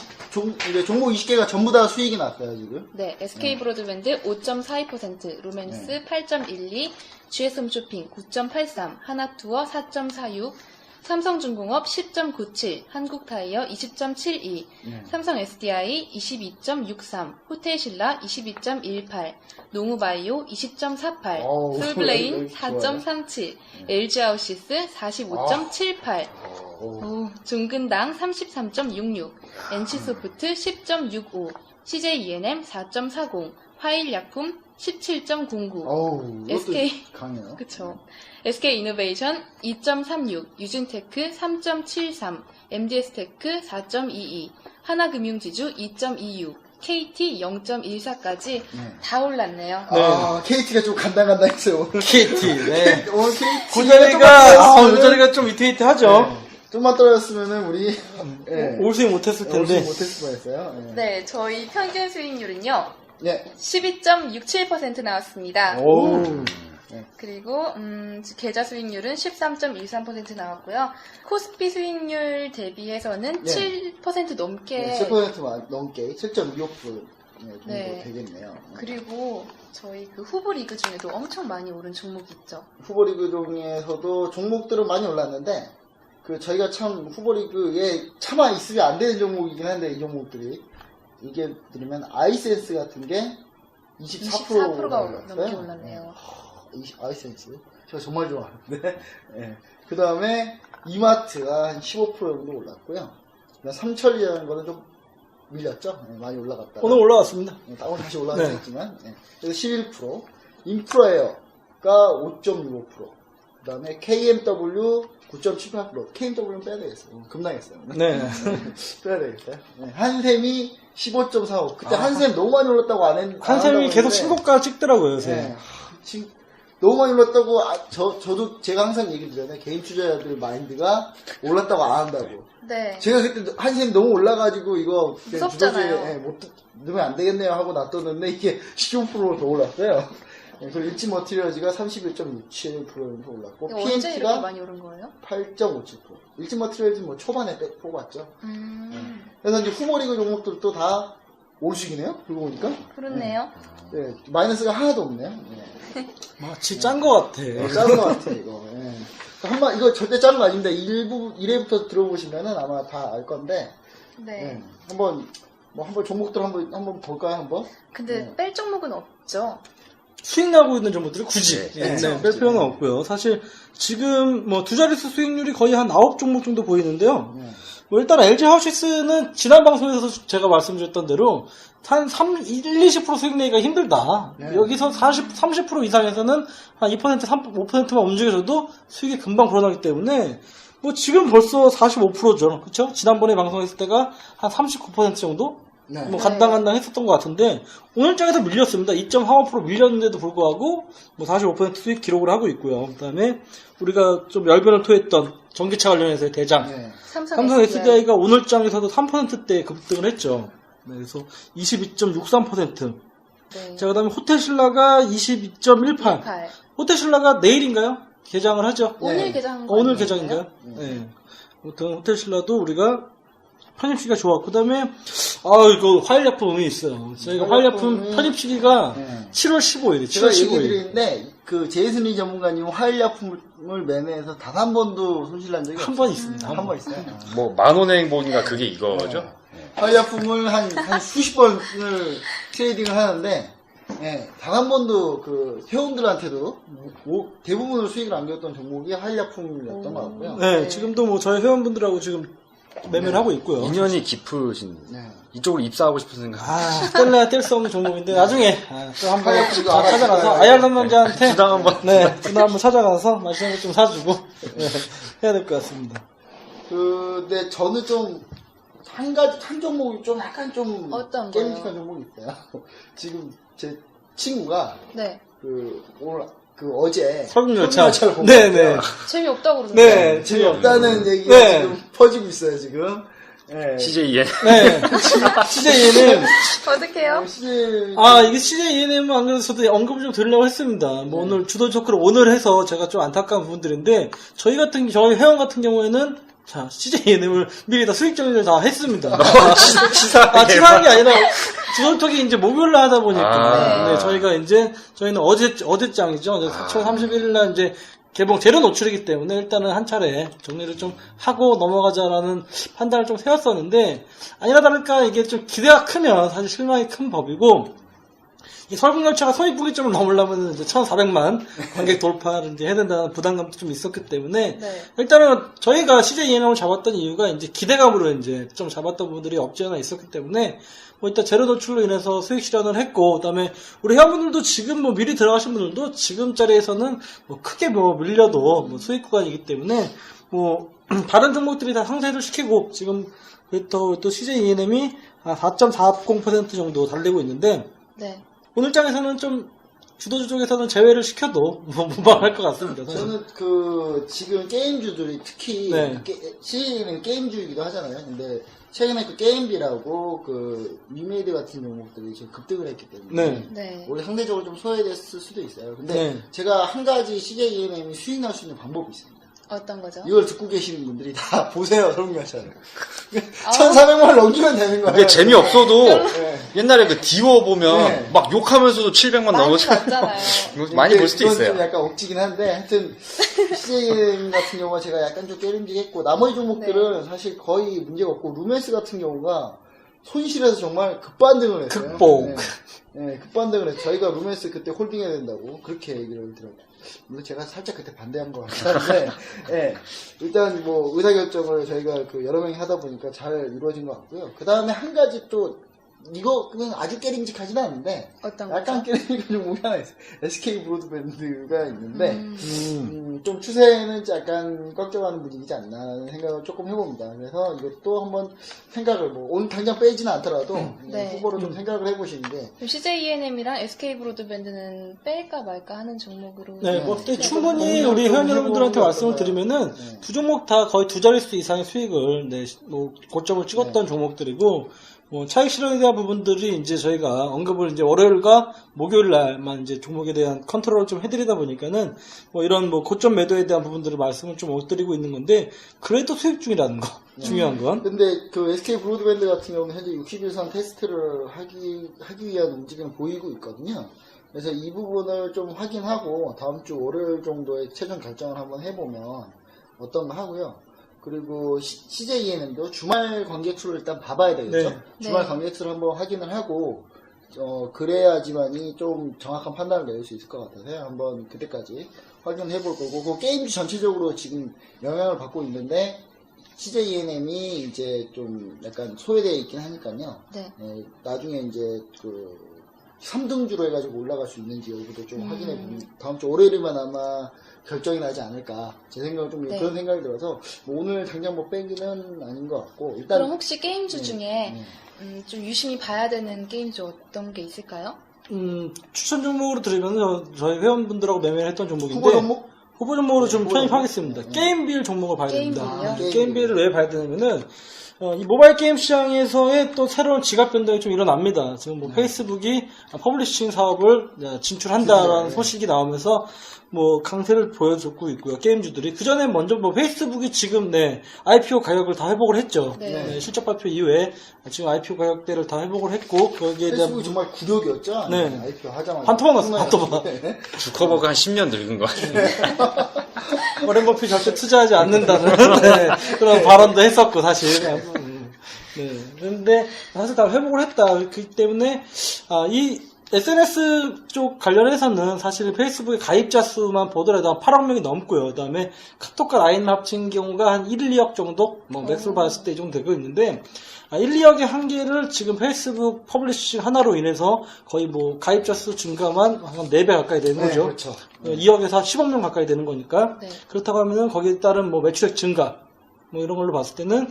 Speaker 3: 종목 20개가 전부 다 수익이 났어요, 지금.
Speaker 2: 네, SK 브로드밴드 5.42%, 로맨스 8.12%, GS 홈쇼핑 9.83%, 하나투어 4.46%, 삼성중공업 10.97%, 한국타이어 20.72%, 삼성 SDI 22.63%, 호텔신라 22.18%, 농우바이오 20.48%,
Speaker 3: 어우,
Speaker 2: 솔블레인
Speaker 3: 좋아요.
Speaker 2: 4.37%, LG아웃시스 45.78%, 종근당 33.66, NC소프트 10.65, CJENM 4.40, 화일약품 17.09,
Speaker 3: 어우, 이것도
Speaker 2: SK
Speaker 3: 강해요.
Speaker 2: 그쵸. SK이노베이션 2.36, 유진테크 3.73, MDS테크 4.22, 하나금융지주 2.26, KT 0.14까지 다 올랐네요.
Speaker 3: 아, KT가 좀 간당간당했어요, 오늘.
Speaker 5: KT, 네.
Speaker 3: 오늘 KT.
Speaker 5: 그 자리가 좀 위태위태하죠.
Speaker 3: 좀만 떨어졌으면은 우리, 예.
Speaker 5: 올 수익 못했을 텐데.
Speaker 3: 못했을 뻔했어요. 예.
Speaker 2: 네, 저희 평균 수익률은요,
Speaker 3: 예.
Speaker 2: 12.67% 나왔습니다.
Speaker 5: 오.
Speaker 2: 그리고 계좌 수익률은 13.13% 나왔고요. 코스피 수익률 대비해서는
Speaker 3: 네.
Speaker 2: 7% 넘게
Speaker 3: 7% 넘게 7.25% 정도
Speaker 2: 네.
Speaker 3: 되겠네요.
Speaker 2: 그리고 저희 그 후보 리그 중에도 엄청 많이 오른 종목이 있죠.
Speaker 3: 후보리그 중에서도 종목들은 많이 올랐는데 그 저희가 참 후보리그에 차마 있으면 안 되는 종목이긴 한데 이 종목들이 이게 드리면 아이센스 같은 게
Speaker 2: 24%가
Speaker 3: 24%가
Speaker 2: 넘게 올랐네요.
Speaker 3: 아이센스 제가 정말 좋아하는데 예. 그 다음에 이마트가 한 15% 정도 올랐고요. 삼철이라는 거는 좀 밀렸죠. 예, 많이 올라갔다.
Speaker 5: 오늘 올라왔습니다.
Speaker 3: 오늘 다시 올라가긴 했지만 예. 그래서 11%, 인프라에어가 5.65%, 그 다음에 KMW 9.78%, KMW는 빼야 되겠어요. 급락했어요.
Speaker 5: 네.
Speaker 3: 빼야 되겠어요. 네. 한샘이 15.45. 그때 한샘 너무 많이 올랐다고 안 했는데.
Speaker 5: 한샘이 계속 신고가 찍더라고요, 요새.
Speaker 3: 네. 너무 많이 올랐다고, 저도 제가 항상 얘기 드리잖아요. 개인 투자자들 마인드가 올랐다고 안 한다고.
Speaker 2: 네.
Speaker 3: 제가 그때 한샘 너무 올라가지고 이거
Speaker 2: 무섭잖아요.
Speaker 3: 주도주에 못 넣으면 안 되겠네요 하고 놔뒀는데 이게 15%로 더 올랐어요. 네, 그리고 일지 머티리얼즈가 31.67% 정도 올랐고
Speaker 2: 언제 이렇게
Speaker 3: PMT가
Speaker 2: 많이 오른 거예요?
Speaker 3: 8.57%. 일지 머티리얼즈는 뭐 초반에 뽑았죠. 그래서 이제 후보리그 종목들도 다 올수익이네요. 그러고 보니까.
Speaker 2: 그렇네요.
Speaker 3: 네, 마이너스가 하나도 없네요. 네.
Speaker 5: 마치 짠 거 같아.
Speaker 3: 짠 것 같아, 이거. 예. 이거 절대 짠 거 아닙니다. 1회부터 들어보시면은 아마 다 알 건데.
Speaker 2: 네.
Speaker 3: 예. 한번 종목들 한번 볼까요, 한번?
Speaker 2: 근데
Speaker 3: 네.
Speaker 2: 뺄 종목은 없죠.
Speaker 5: 수익 나고 있는 종목들이 굳이
Speaker 3: 네,
Speaker 5: 뺄 필요는 없고요. 사실 지금 뭐 두 자릿수 수익률이 거의 한 9종목 정도 보이는데요.
Speaker 3: 네.
Speaker 5: 뭐 일단 LG 하우시스는 지난 방송에서 제가 말씀드렸던 대로 한 20% 수익 내기가 힘들다.
Speaker 3: 네.
Speaker 5: 여기서 30% 이상에서는 한 2%, 5%만 움직여줘도 수익이 금방 불어나기 때문에 뭐 지금 벌써 45%죠. 그쵸? 지난번에 방송했을 때가 한 39% 정도?
Speaker 3: 네.
Speaker 5: 뭐 간당간당 했었던 것 같은데 오늘장에서 밀렸습니다. 2.45% 밀렸는데도 불구하고 뭐 45% 수익 기록을 하고 있고요. 그다음에 우리가 좀 열변을 토했던 전기차 관련해서의 대장
Speaker 3: 네.
Speaker 5: 삼성 SDI가 오늘장에서도 3%대 급등을 했죠. 네, 그래서 22.63%.
Speaker 2: 네.
Speaker 5: 자, 그다음에 호텔신라가 22.18. 호텔신라가 내일인가요? 개장을 하죠.
Speaker 2: 오늘
Speaker 3: 네.
Speaker 2: 개장한 거
Speaker 5: 오늘
Speaker 2: 아니에요?
Speaker 5: 개장인가요? 네. 아무튼 호텔신라도 우리가 편입시기가 좋았고, 그 다음에, 이거 화일약품 의미 있어요. 저희가 화일약품 편입시기가
Speaker 3: 네.
Speaker 5: 7월 15일이에요.
Speaker 3: 제가
Speaker 5: 7월
Speaker 3: 얘기
Speaker 5: 15일.
Speaker 3: 드리는데, 그, 제이슨리 전문가님은 화일약품을 매매해서 단 한 번도 손실난 적이
Speaker 5: 한 번 있습니다.
Speaker 3: 한 번 있어요.
Speaker 4: 뭐, 만원의 행복인가 그게 이거죠?
Speaker 3: 화일약품을 한 수십 번을 트레이딩을 하는데, 예, 단 한 번도 그 회원들한테도 대부분을 수익을 안겼던 종목이 화일약품이었던 것 같고요.
Speaker 5: 네, 지금도 뭐 저희 회원분들하고 지금 매매를 하고 있고요.
Speaker 4: 인연이 깊으신,
Speaker 3: 네.
Speaker 4: 이쪽으로 입사하고 싶은 생각.
Speaker 5: 뗄래야 뗄 수 없는 종목인데, 나중에, 또 한번
Speaker 3: 화일약품도
Speaker 5: 찾아가서,
Speaker 3: 알아요.
Speaker 5: 아이알 남자한테,
Speaker 4: 주당 한번.
Speaker 5: 네, 주당 한번 찾아가서 맛있는 거 좀 사주고, 네, 해야 될 것 같습니다.
Speaker 3: 근데 저는 좀, 한 종목이 좀 약간 좀,
Speaker 2: 어떤 거요?
Speaker 3: 깨름직한 종목이 있어요. 지금 제 친구가,
Speaker 2: 네.
Speaker 3: 어제.
Speaker 5: 설국열차를
Speaker 3: 보고
Speaker 5: 네네.
Speaker 2: 재미없다고 그러는데.
Speaker 5: 네,
Speaker 3: 재미없다는 얘기가
Speaker 5: 네.
Speaker 3: 지금 퍼지고 있어요, 지금. 네.
Speaker 4: CJN.
Speaker 5: 네. CJN은
Speaker 2: 어떡해요?
Speaker 5: 이게 CJENM은 안 그래도 저도 언급을 좀 드리려고 했습니다. 뭐 오늘 주도 조크를 오늘 해서 제가 좀 안타까운 부분들인데 저희 회원 같은 경우에는 자 CJENM을 미리 다 수익 정리를 다 했습니다. 치사한 게 아니라 주도 조크이 이제 목요일날 하다 보니까 네, 저희는 어제장이죠. 4월 31일날 이제 개봉 재료 노출이기 때문에 일단은 한 차례 정리를 좀 하고 넘어가자라는 판단을 좀 세웠었는데 아니나 다를까 이게 좀 기대가 크면 사실 실망이 큰 법이고 이 설국열차가 손익분기점을 넘으려면 이제 1,400만 관객 돌파를 이제 해야 된다는 부담감도 좀 있었기 때문에
Speaker 2: 네.
Speaker 5: 일단은 저희가 CJENM을 잡았던 이유가 이제 기대감으로 이제 좀 잡았던 부분들이 없지 않아 있었기 때문에 뭐 일단 재료 노출로 인해서 수익 실현을 했고 그다음에 우리 회원분들도 지금 뭐 미리 들어가신 분들도 지금 자리에서는 뭐 크게 뭐 밀려도 뭐 수익 구간이기 때문에 뭐 다른 종목들이 다 상쇄를 시키고 지금 또 CJENM이 4.40% 정도 달리고 있는데
Speaker 2: 네.
Speaker 5: 오늘 장에서는 좀 주도주 쪽에서는 제외를 시켜도 뭐 무방할 것 같습니다. 사실.
Speaker 3: 저는 지금 게임주들이 특히
Speaker 5: 네.
Speaker 3: CJ는 게임주이기도 하잖아요. 근데 최근에 게임비라고 위메이드 같은 종목들이 지금 급등을 했기 때문에
Speaker 5: 네.
Speaker 2: 네.
Speaker 3: 원래 상대적으로 좀 소외됐을 수도 있어요. 근데
Speaker 5: 네.
Speaker 3: 제가 한 가지 CJENM이 수익 날 수 있는 방법이 있습니다.
Speaker 2: 어떤 거죠?
Speaker 3: 이걸 듣고 계시는 분들이 다 보세요, 설국열차를. 1,400만 넘기면 되는 거예요.
Speaker 4: 근데 재미없어도
Speaker 3: 네.
Speaker 4: 옛날에 디워 보면
Speaker 3: 네.
Speaker 4: 막 욕하면서도 700만
Speaker 2: 많이
Speaker 4: 넘어서
Speaker 2: 봤잖아요.
Speaker 4: 많이 볼 수도
Speaker 3: 그건
Speaker 4: 있어요.
Speaker 3: 좀 약간 억지긴 한데, 하여튼, CJN 같은 경우가 제가 약간 좀 깨름직했고, 나머지 종목들은 사실 거의 문제가 없고, 루멘스 같은 경우가 손실해서 정말 급반등을 했어요.
Speaker 5: 극복.
Speaker 3: 네, 급반등을 했어요. 저희가 루멘스 그때 홀딩해야 된다고 그렇게 얘기를 들었어요. 물론 제가 살짝 그때 반대한 것 같긴 한데, 예. 일단 뭐 의사결정을 저희가 여러 명이 하다 보니까 잘 이루어진 것 같고요. 그 다음에 한 가지 또, 이거는 아주 깨림직하지는 않은데,
Speaker 2: 어떤
Speaker 3: 약간
Speaker 2: 거죠?
Speaker 3: 깨림직한 종목이 하나 있어요. SK 브로드밴드가 있는데, 좀 추세는 약간 꽉져가는 분위기지 않나 하는 생각을 조금 해봅니다. 그래서 이것도 한번 생각을 오늘 당장 빼지는 않더라도
Speaker 2: 네.
Speaker 3: 후보로 좀 생각을 해보시는 게
Speaker 2: 그럼 CJENM이랑 SK 브로드밴드는 뺄까 말까 하는 종목으로.
Speaker 5: 네, 뭐 충분히
Speaker 3: 좀
Speaker 5: 우리 회원 여러분들한테
Speaker 3: 해보는
Speaker 5: 말씀을
Speaker 3: 게
Speaker 5: 드리면은
Speaker 3: 네.
Speaker 5: 두 종목 다 거의 두 자릿수 이상의 수익을 뭐 고점을 찍었던 종목들이고 뭐 차익 실현에 대한 부분들이 이제 저희가 언급을 이제 월요일과 목요일 날만 이제 종목에 대한 컨트롤을 좀 해드리다 보니까는 뭐 이런 뭐 고점 매도에 대한 부분들을 말씀을 좀 못 드리고 있는 건데 그래도 수익 중이라는 거 중요한 건.
Speaker 3: 근데 SK 브로드밴드 같은 경우는 현재 60일선 테스트를 하기 위한 움직임을 보이고 있거든요. 그래서 이 부분을 좀 확인하고 다음 주 월요일 정도에 최종 결정을 한번 해보면 어떤가 하고요. 그리고 CJENM도 주말 관객 수를 일단 봐봐야 되겠죠.
Speaker 5: 네.
Speaker 3: 주말
Speaker 2: 네.
Speaker 3: 관객 수를 한번 확인을 하고 그래야지만이 좀 정확한 판단을 내릴 수 있을 것 같아서요. 한번 그때까지 확인해 볼 거고, 그 게임주 전체적으로 지금 영향을 받고 있는데 CJENM이 이제 좀 약간 소외되어 있긴 하니까요.
Speaker 2: 네.
Speaker 3: 나중에 이제 3등주로 해가지고 올라갈 수 있는지 여부도 좀 확인해 보면 다음 주 월요일이면 아마 결정이 나지 않을까. 제 생각은 좀
Speaker 2: 네.
Speaker 3: 그런 생각이 들어서 뭐 오늘 당장 빼기는 아닌 것 같고 일단
Speaker 2: 그럼 혹시 게임주
Speaker 3: 네,
Speaker 2: 중에
Speaker 3: 네.
Speaker 2: 좀 유심히 봐야 되는 게임주 어떤 게 있을까요?
Speaker 5: 추천 종목으로 드리면 저희 회원분들하고 매매를 했던 종목인데
Speaker 3: 후보 종목?
Speaker 5: 후보 종목으로 좀
Speaker 3: 후보
Speaker 5: 편입하겠습니다.
Speaker 3: 종목.
Speaker 5: 게임빌 종목을 봐야 됩니다.
Speaker 2: 게임빌이요?
Speaker 5: 게임빌을 왜 봐야 되냐면은 이 모바일 게임 시장에서의 또 새로운 지갑 변동이 좀 일어납니다. 지금 뭐 페이스북이 퍼블리싱 사업을 진출한다라는 소식이 나오면서 뭐 강세를 보여주고 있고요. 게임주들이 그 전에 먼저 뭐 페이스북이 지금 IPO 가격을 다 회복을 했죠.
Speaker 2: 네.
Speaker 5: 실적 발표 이후에 지금 IPO 가격대를 다 회복을 했고 거기에 대한
Speaker 3: 페이스북이 정말 굴욕이었죠.
Speaker 5: 네.
Speaker 3: IPO 하자마자
Speaker 5: 반토막 났어, 반토막.
Speaker 3: 네.
Speaker 4: 주커버가 한 10년 늙은 거 같아요.
Speaker 5: 워렌 버핏 절대 투자하지 않는다는 그런 발언도 했었고 사실. 그런데 사실 다 회복을 했다. 그렇기 때문에 이 SNS 쪽 관련해서는 사실 페이스북의 가입자 수만 보더라도 한 8억 명이 넘고요. 그 다음에 카톡과 라인 합친 경우가 한 1, 2억 정도, 뭐 맥스로 봤을 때 이 정도 되고 있는데 1, 2억의 한계를 지금 페이스북 퍼블리싱 하나로 인해서 거의 뭐 가입자 수 증가만 한 4배 가까이 되는 거죠.
Speaker 3: 그렇죠.
Speaker 5: 2억에서 10억 명 가까이 되는 거니까.
Speaker 2: 네.
Speaker 5: 그렇다고 하면은 거기에 따른 뭐 매출액 증가, 뭐 이런 걸로 봤을 때는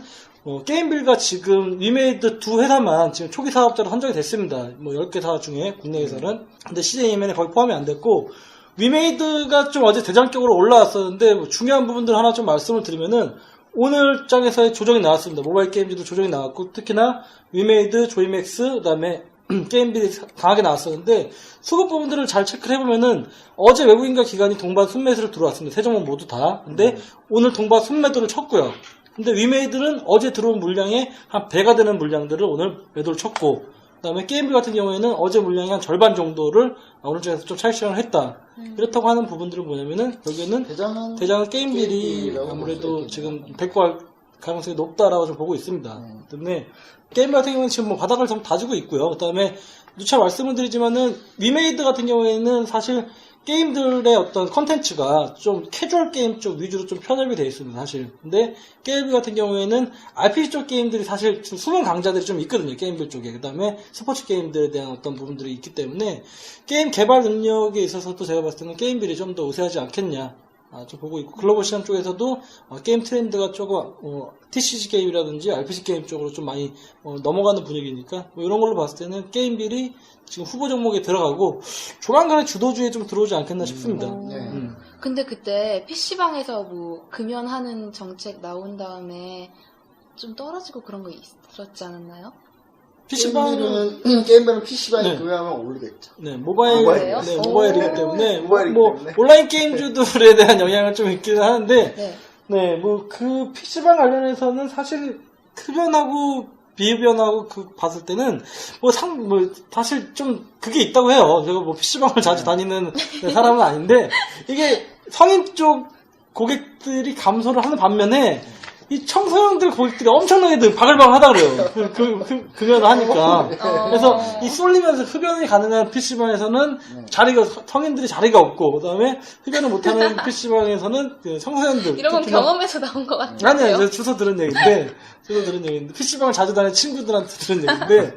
Speaker 5: 게임빌과 지금 위메이드 두 회사만 지금 초기 사업자로 선정이 됐습니다. 뭐 10개 중에 국내에서는. 근데 CJENM에 거의 포함이 안 됐고, 위메이드가 좀 어제 대장격으로 올라왔었는데, 뭐 중요한 부분들 하나 좀 말씀을 드리면은, 오늘 장에서의 조정이 나왔습니다. 모바일 게임즈도 조정이 나왔고, 특히나 위메이드, 조이맥스, 그 다음에 게임빌이 강하게 나왔었는데, 수급 부분들을 잘 체크를 해보면은, 어제 외국인과 기관이 동반 순매수를 들어왔습니다. 세 종목 모두 다. 근데 오늘 동반 순매도를 쳤고요. 근데 위메이드는 어제 들어온 물량의 한 배가 되는 물량들을 오늘 매도를 쳤고, 그 다음에 게임빌 같은 경우에는 어제 물량의 한 절반 정도를 오늘 중에서 좀 차익실현을 했다. 이렇다고 하는 부분들은 뭐냐면은, 여기에는 대장은 게임빌이 아무래도 지금 백구할 가능성이 높다라고 좀 보고 있습니다. 때문에 게임빌 같은 경우는 지금 뭐 바닥을 좀 다지고 있고요. 그 다음에 누차 말씀을 드리지만은 위메이드 같은 경우에는 사실 게임들의 어떤 컨텐츠가 좀 캐주얼 게임 쪽 위주로 좀 편협이 되어 있습니다, 사실. 근데 게임빌 같은 경우에는 RPG 쪽 게임들이 사실 좀 숨은 강자들이 좀 있거든요, 게임빌 쪽에. 그 다음에 스포츠 게임들에 대한 어떤 부분들이 있기 때문에 게임 개발 능력에 있어서도 제가 봤을 때는 게임빌이 좀 더 우세하지 않겠냐. 좀 보고 있고, 글로벌 시장 쪽에서도 게임 트렌드가 조금 TCG 게임이라든지 RPG 게임 쪽으로 좀 많이 넘어가는 분위기니까 뭐 이런 걸로 봤을 때는 게임빌이 지금 후보 종목에 들어가고 조만간에 주도주에 좀 들어오지 않겠나 싶습니다.
Speaker 2: 근데 그때 PC방에서 뭐 금연하는 정책 나온 다음에 좀 떨어지고 그런 거 있었지 않았나요?
Speaker 3: 게임빌은 PC방에
Speaker 5: 네.
Speaker 3: 구매하면 오르겠죠.
Speaker 5: 네,
Speaker 2: 모바일이에요?
Speaker 5: 모바일이기 때문에
Speaker 3: 모바일이기
Speaker 5: 뭐
Speaker 3: 때문에.
Speaker 5: 온라인 게임주들에 대한 영향은 좀 있기는 하는데
Speaker 2: 네.
Speaker 5: 네, 뭐 그 PC방 관련해서는 사실 흡연하고 비흡연하고 그 봤을 때는 뭐 사실 좀 그게 있다고 해요. 제가 뭐 PC방을 자주 다니는 사람은 아닌데 이게 성인 쪽 고객들이 감소를 하는 반면에 이 청소년들 고객들이 엄청나게 바글바글 하다 그래요. 금연을 하니까. 그래서 이 쏠리면서 흡연이 가능한 PC방에서는 성인들이 자리가 없고, 그 다음에 흡연을 못하는 PC방에서는 청소년들.
Speaker 2: 이런 건
Speaker 5: 특히나
Speaker 2: 경험에서 나온 것 같은데요?
Speaker 5: 아니요, 제가 주워 들은 얘기인데, PC방을 자주 다니는 친구들한테 들은 얘기인데,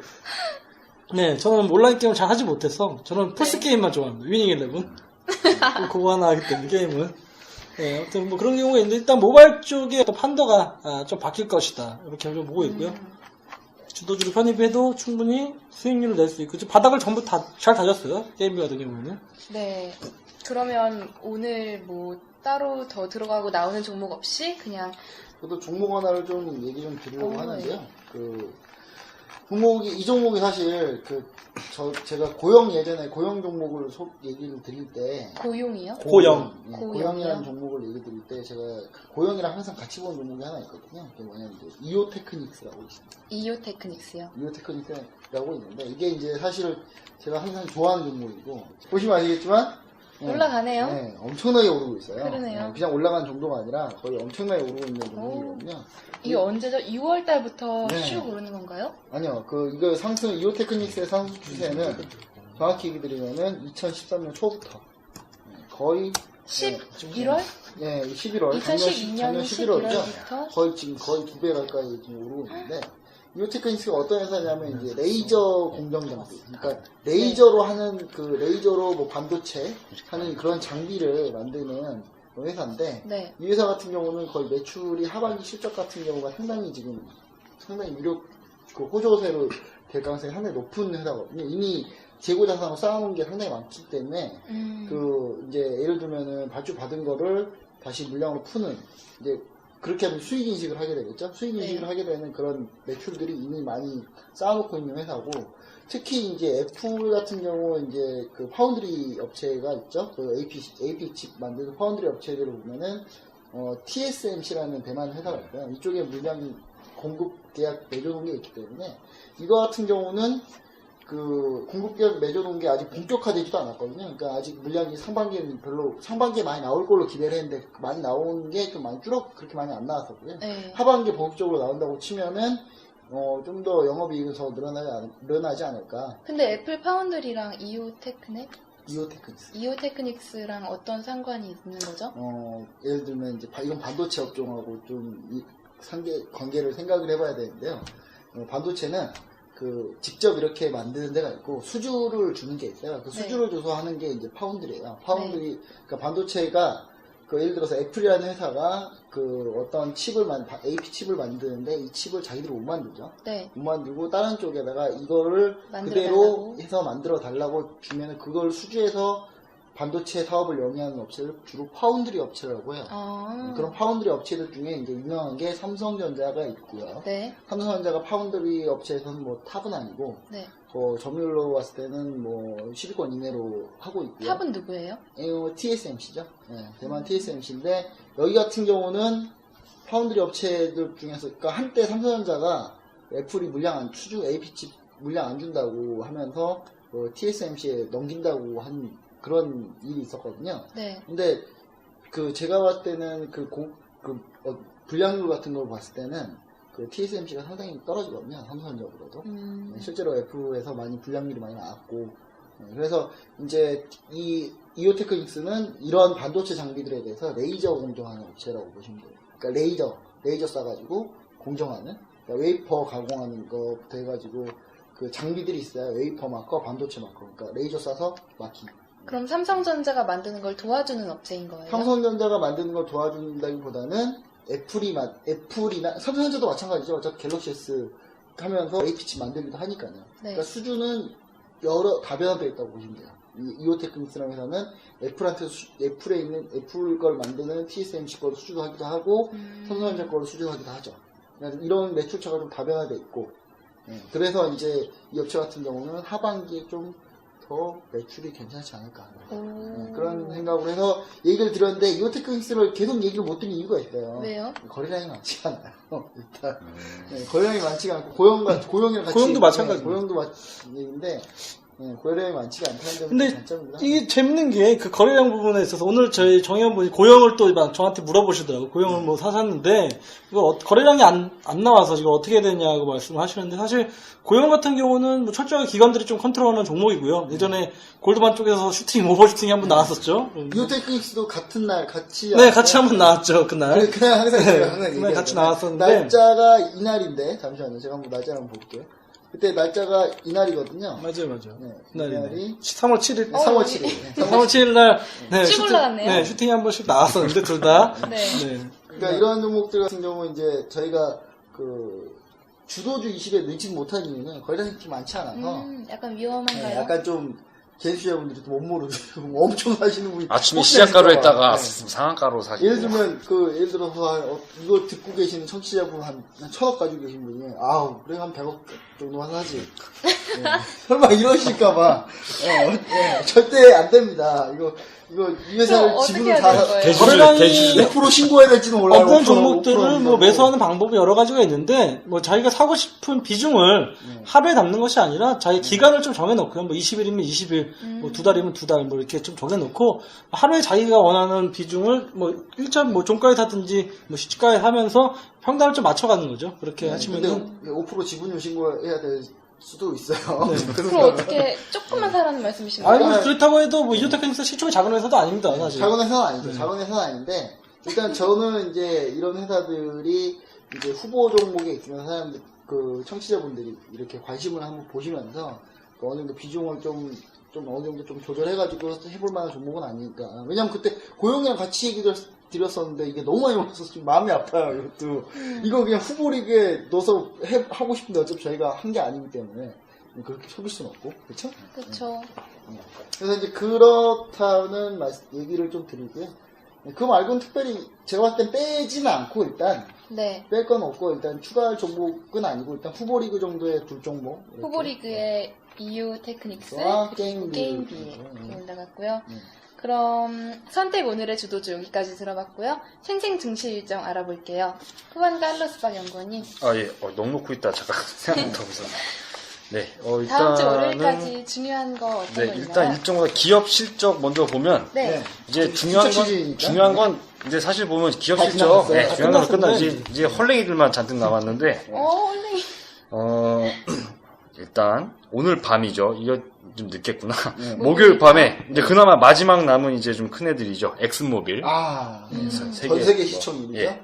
Speaker 5: 네, 저는 온라인 게임을 잘 하지 못해서, 저는 플스 게임만 좋아합니다. 위닝 11. 그거 하나 하기 때문에, 게임은. 네, 아무튼 뭐 그런 경우가 있는데, 일단 모바일 쪽의 어떤 판도가 좀 바뀔 것이다. 이렇게 좀 보고 있고요. 주도주로 편입해도 충분히 수익률을 낼 수 있고, 지금 바닥을 전부 다 잘 다졌어요. 게임비 같은 경우에는.
Speaker 2: 네. 그러면 오늘 뭐 따로 더 들어가고 나오는 종목 없이 그냥
Speaker 3: 저도 종목 하나를 좀 얘기 좀 드리려고
Speaker 2: 네.
Speaker 3: 하는데요. 이 종목이 사실 제가 예전에 고용 종목을 얘기를 드릴 때
Speaker 2: 고용이요?
Speaker 5: 고용.
Speaker 3: 네,
Speaker 2: 고용이요?
Speaker 3: 고용이라는 종목을 얘기 드릴 때 제가 고용이랑 항상 같이 보는 종목이 하나 있거든요. 그게 뭐냐면 이제 이오테크닉스라고 있습니다.
Speaker 2: 이오테크닉스요.
Speaker 3: 이오테크닉스라고 있는데 이게 이제 사실 제가 항상 좋아하는 종목이고 보시면 아시겠지만
Speaker 2: 올라가네요.
Speaker 3: 네, 엄청나게 오르고 있어요.
Speaker 2: 그러네요.
Speaker 3: 네, 그냥 올라간 정도가 아니라 거의 엄청나게 오르고 있는 종목이거든요.
Speaker 2: 이게 언제죠? 6월 달부터
Speaker 3: 네.
Speaker 2: 쭉 오르는 건가요?
Speaker 3: 아니요, 이거 이오테크닉스의 상승 추세는 정확히 얘기 드리면은 2013년 초부터 거의
Speaker 2: 11월?
Speaker 3: 네, 11월
Speaker 2: 2012년
Speaker 3: 작년 11월이죠.
Speaker 2: 11월부터
Speaker 3: 거의 2배 가까이 지금 오르고 있는데 이오테크닉스가 어떤 회사냐면 이제 레이저 공정 장비, 그러니까 레이저로 하는 레이저로 뭐 반도체 하는 그런 장비를 만드는 회사인데
Speaker 2: 네.
Speaker 3: 이 회사 같은 경우는 거의 매출이 하반기 실적 같은 경우가 상당히 호조세로 될 가능성이 상당히 높은 회사거든요. 이미 재고 자산을 쌓아놓은 게 상당히 많기 때문에 이제 예를 들면은 발주 받은 거를 다시 물량으로 푸는 이제 그렇게 하면 수익 인식을 하게 되겠죠. 수익 인식을 하게 되는 그런 매출들이 이미 많이 쌓아놓고 있는 회사고, 특히 이제 애플 같은 경우 이제 그 파운드리 업체가 있죠. 그 AP 칩 만드는 파운드리 업체들을 보면은 TSMC라는 대만 회사가 있고요. 이쪽에 물량 공급 계약 맺어놓은 게 있기 때문에 이거 같은 경우는 공급 계약 맺어놓은 게 아직 본격화되지도 않았거든요. 그러니까 아직 물량이 상반기에 많이 나올 걸로 기대를 했는데 많이 나온 게 좀 많이 그렇게 많이 안 나왔었고요.
Speaker 2: 네.
Speaker 3: 하반기에 본격적으로 나온다고 치면은 좀 더 영업이익은 더 늘어나지 않을까.
Speaker 2: 근데 애플 파운드리랑
Speaker 3: 이오테크닉스.
Speaker 2: 랑 어떤 상관이 있는 거죠?
Speaker 3: 예를 들면 이제 이건 반도체 업종하고 좀 관계를 생각을 해봐야 되는데요. 반도체는 직접 이렇게 만드는 데가 있고 수주를 주는 게 있어요. 그 수주를 줘서 하는 게 이제 파운드리예요. 파운드리, 그러니까 반도체가 예를 들어서 애플이라는 회사가 어떤 AP 칩을 만드는데 이 칩을 자기들이 못 만들죠.
Speaker 2: 네.
Speaker 3: 못 만들고 다른 쪽에다가 이거를 그대로 해서 만들어 달라고 주면은 그걸 수주해서 반도체 사업을 영위하는 업체를 주로 파운드리 업체라고 해요. 그런 파운드리 업체들 중에 이제 유명한 게 삼성전자가 있고요.
Speaker 2: 네.
Speaker 3: 삼성전자가 파운드리 업체에서는 뭐 탑은 아니고,
Speaker 2: 네.
Speaker 3: 점유율로 봤을 때는 뭐 10위권 이내로 하고 있고요.
Speaker 2: 탑은 누구예요?
Speaker 3: TSMC죠. 네, 대만 TSMC인데 여기 같은 경우는 파운드리 업체들 중에서, 그러니까 한때 삼성전자가 애플이 수주 AP칩 물량 안 준다고 하면서 TSMC에 넘긴다고 한 그런 일이 있었거든요.
Speaker 2: 네.
Speaker 3: 근데 제가 봤을 때는 분량률 같은 걸 봤을 때는 TSMC가 상당히 떨어지거든요. 삼성전자보다도. 실제로 애플에서 많이 분량률이 많이 나왔고, 그래서 이제 이 이오테크닉스는 이런 반도체 장비들에 대해서 레이저 공정하는 업체라고 보시면 돼요. 그러니까 레이저 쏴가지고 공정하는, 그러니까 웨이퍼 가공하는 것부터 해가지고 그 장비들이 있어요. 웨이퍼 마커, 반도체 마커. 그러니까 레이저 쏴서 마킹.
Speaker 2: 그럼 삼성전자가 만드는 걸 도와주는 업체인 거예요?
Speaker 3: 삼성전자가 만드는 걸 도와준다기보다는 애플이나 삼성전자도 마찬가지죠. 어차피 갤럭시 S 하면서 AP칩 만들기도 하니까요.
Speaker 2: 네.
Speaker 3: 그러니까 수주는 다변화되어 있다고 보시면 돼요. 이오테크닉스라는 회사는 애플에 있는 애플 걸 만드는 TSMC 걸 수주도 하기도 하고 삼성전자 걸 수주도 하기도 하죠. 이런 매출처가 좀 다변화되어 있고, 그래서 이제 이 업체 같은 경우는 하반기에 좀 더 매출이 괜찮지 않을까. 그런 생각으로 해서 얘기를 드렸는데, 이오테크닉스를 계속 얘기를 못 드린 이유가 있어요.
Speaker 2: 왜요?
Speaker 3: 거래량이 많지가 않아요. 일단. 고용량이 많지가 않고, 고용이랑 같이.
Speaker 5: 고용도 마찬가지고.
Speaker 3: 고용도 얘기인데, 고용량이 많지가 않다는 점이
Speaker 5: 근데
Speaker 3: 장점입니다.
Speaker 5: 이게 재밌는 게 그 거래량 부분에 있어서 오늘 저희 정의원분이 고용을 또 저한테 물어보시더라고요. 고용을 뭐 사셨는데 이거 거래량이 안 나와서 이거 어떻게 해야 되냐고 말씀을 하시는데, 사실 고용 같은 경우는 뭐 철저하게 기관들이 좀 컨트롤하는 종목이고요. 예전에 골드만 쪽에서 오버슈팅이 한번 나왔었죠.
Speaker 3: 이오테크닉스도 같은 날 같이.
Speaker 5: 네, 같이 한번 나왔죠, 그날.
Speaker 3: 그냥 항상
Speaker 5: 그날 같이 나왔었는데.
Speaker 3: 날짜가 이날인데, 잠시만요. 제가 한번 날짜 한번 볼게요. 그때 날짜가 이날이거든요.
Speaker 5: 맞아요.
Speaker 3: 네,
Speaker 5: 그날이
Speaker 3: 이날이
Speaker 5: 3월 7일.
Speaker 3: 3월 7일.
Speaker 5: 3월 7일 날
Speaker 2: 쭉 올라갔네요.
Speaker 5: 슈팅이 한 번씩 나왔었는데 둘 다.
Speaker 2: 네.
Speaker 3: 그러니까 이런 종목들 같은 경우 이제 저희가 주도주 20에 넣지 못한 이유는 거래량이 그렇게 많지 않아서
Speaker 2: 약간 위험한가요?
Speaker 3: 약간 좀 개수자분들이 못 모르고 엄청 사시는 분이
Speaker 4: 아침에
Speaker 3: 혹시나
Speaker 4: 시작가로
Speaker 3: 있을까 봐.
Speaker 4: 했다가 상한가로 사시고.
Speaker 3: 예를 들면 예를 들어서 이거 듣고 계시는 청취자분 한 1,000억 가지고 계신 분이 그래 한 100억 정도만 하지. 설마 이러실까봐 절대 안 됩니다. 이거 이 회사를
Speaker 2: 어떻게
Speaker 3: 지분을
Speaker 2: 해야
Speaker 3: 다
Speaker 2: 되는 거예요?
Speaker 5: 거래량이
Speaker 3: 100% 신고해야 될지는 몰라요.
Speaker 5: 어떤
Speaker 3: 5%,
Speaker 5: 종목들을
Speaker 3: 5%.
Speaker 5: 뭐 매수하는 방법이 여러 가지가 있는데, 뭐 자기가 사고 싶은 비중을 합에 담는 것이 아니라 자기 기간을 좀 정해놓고요. 뭐 20일이면 20일, 뭐 2달이면 2달, 뭐 이렇게 좀 정해놓고 하루에 자기가 원하는 비중을 뭐 일단 뭐 종가에 사든지 뭐 시가에 하면서 평단을 좀 맞춰가는 거죠. 그렇게 하시면은.
Speaker 3: 근데 5% 지분율 신고해야 될 수도 있어요.
Speaker 2: 그럼 어떻게 조금만 사라는 말씀이신 거예요?
Speaker 5: 아니, 뭐 그렇다고 해도 뭐 이오테크닉스 시총이 작은 회사도 아닙니다, 사실.
Speaker 3: 작은 회사는 아니죠. 작은 회사는 아닌데, 일단 저는 이제 이런 회사들이 이제 후보 종목에 있으면 사람들, 청취자분들이 이렇게 관심을 한번 보시면서 어느 정도 비중을 좀 어느 정도 좀 조절해가지고 해볼 만한 종목은 아니니까. 왜냐면 그때 고용이랑 같이 얘기를 드렸었는데 이게 너무 많이 올라서 좀 마음이 아파요, 이것도. 이거 그냥 후보 리그에 넣어서 하고 싶은데 어차피 저희가 한 게 아니기 때문에 그렇게 속일 수는 없고, 그쵸?
Speaker 2: 그쵸.
Speaker 3: 그래서 이제 그렇다는 얘기를 좀 드리고요. 그거 말고는 특별히 제가 봤을 땐 빼지는 않고 일단
Speaker 2: 네.
Speaker 3: 뺄 건 없고 일단 추가할 종목은 아니고 일단 후보 리그 정도의 둘 종목. 이렇게.
Speaker 2: 후보 리그의 이오테크닉스
Speaker 3: 와,
Speaker 2: 그리고
Speaker 3: 게임비.
Speaker 2: 이렇게 올라갔고요. 그럼 선택 오늘의 주도주 여기까지 들어봤고요. 생생 증시 일정 알아볼게요. 후반 칼로스박 연구원님.
Speaker 4: 예. 너무 놓고 있다. 잠깐 생각부터 보자. 네.
Speaker 2: 다음 주
Speaker 4: 일단은
Speaker 2: 월요일까지 중요한 거 어떤 거 있나요?
Speaker 4: 일단 일정보다 기업 실적 먼저 보면
Speaker 2: 네.
Speaker 4: 이제
Speaker 3: 실적 취지니까.
Speaker 4: 중요한 건 이제 사실 보면 기업
Speaker 3: 다
Speaker 4: 실적
Speaker 3: 지나갔어요.
Speaker 4: 중요한 건
Speaker 5: 끝났습니다.
Speaker 4: 끝나지. 이제 헐랭이들만 잔뜩 남았는데
Speaker 2: 원래
Speaker 4: 일단 오늘 밤이죠. 이거 좀 늦겠구나. 목요일 밤에 이제 그나마 마지막 남은 이제 좀 큰 애들이죠. 엑슨모빌.
Speaker 3: 전
Speaker 4: 세계
Speaker 3: 세계 시청률이죠.
Speaker 4: 예.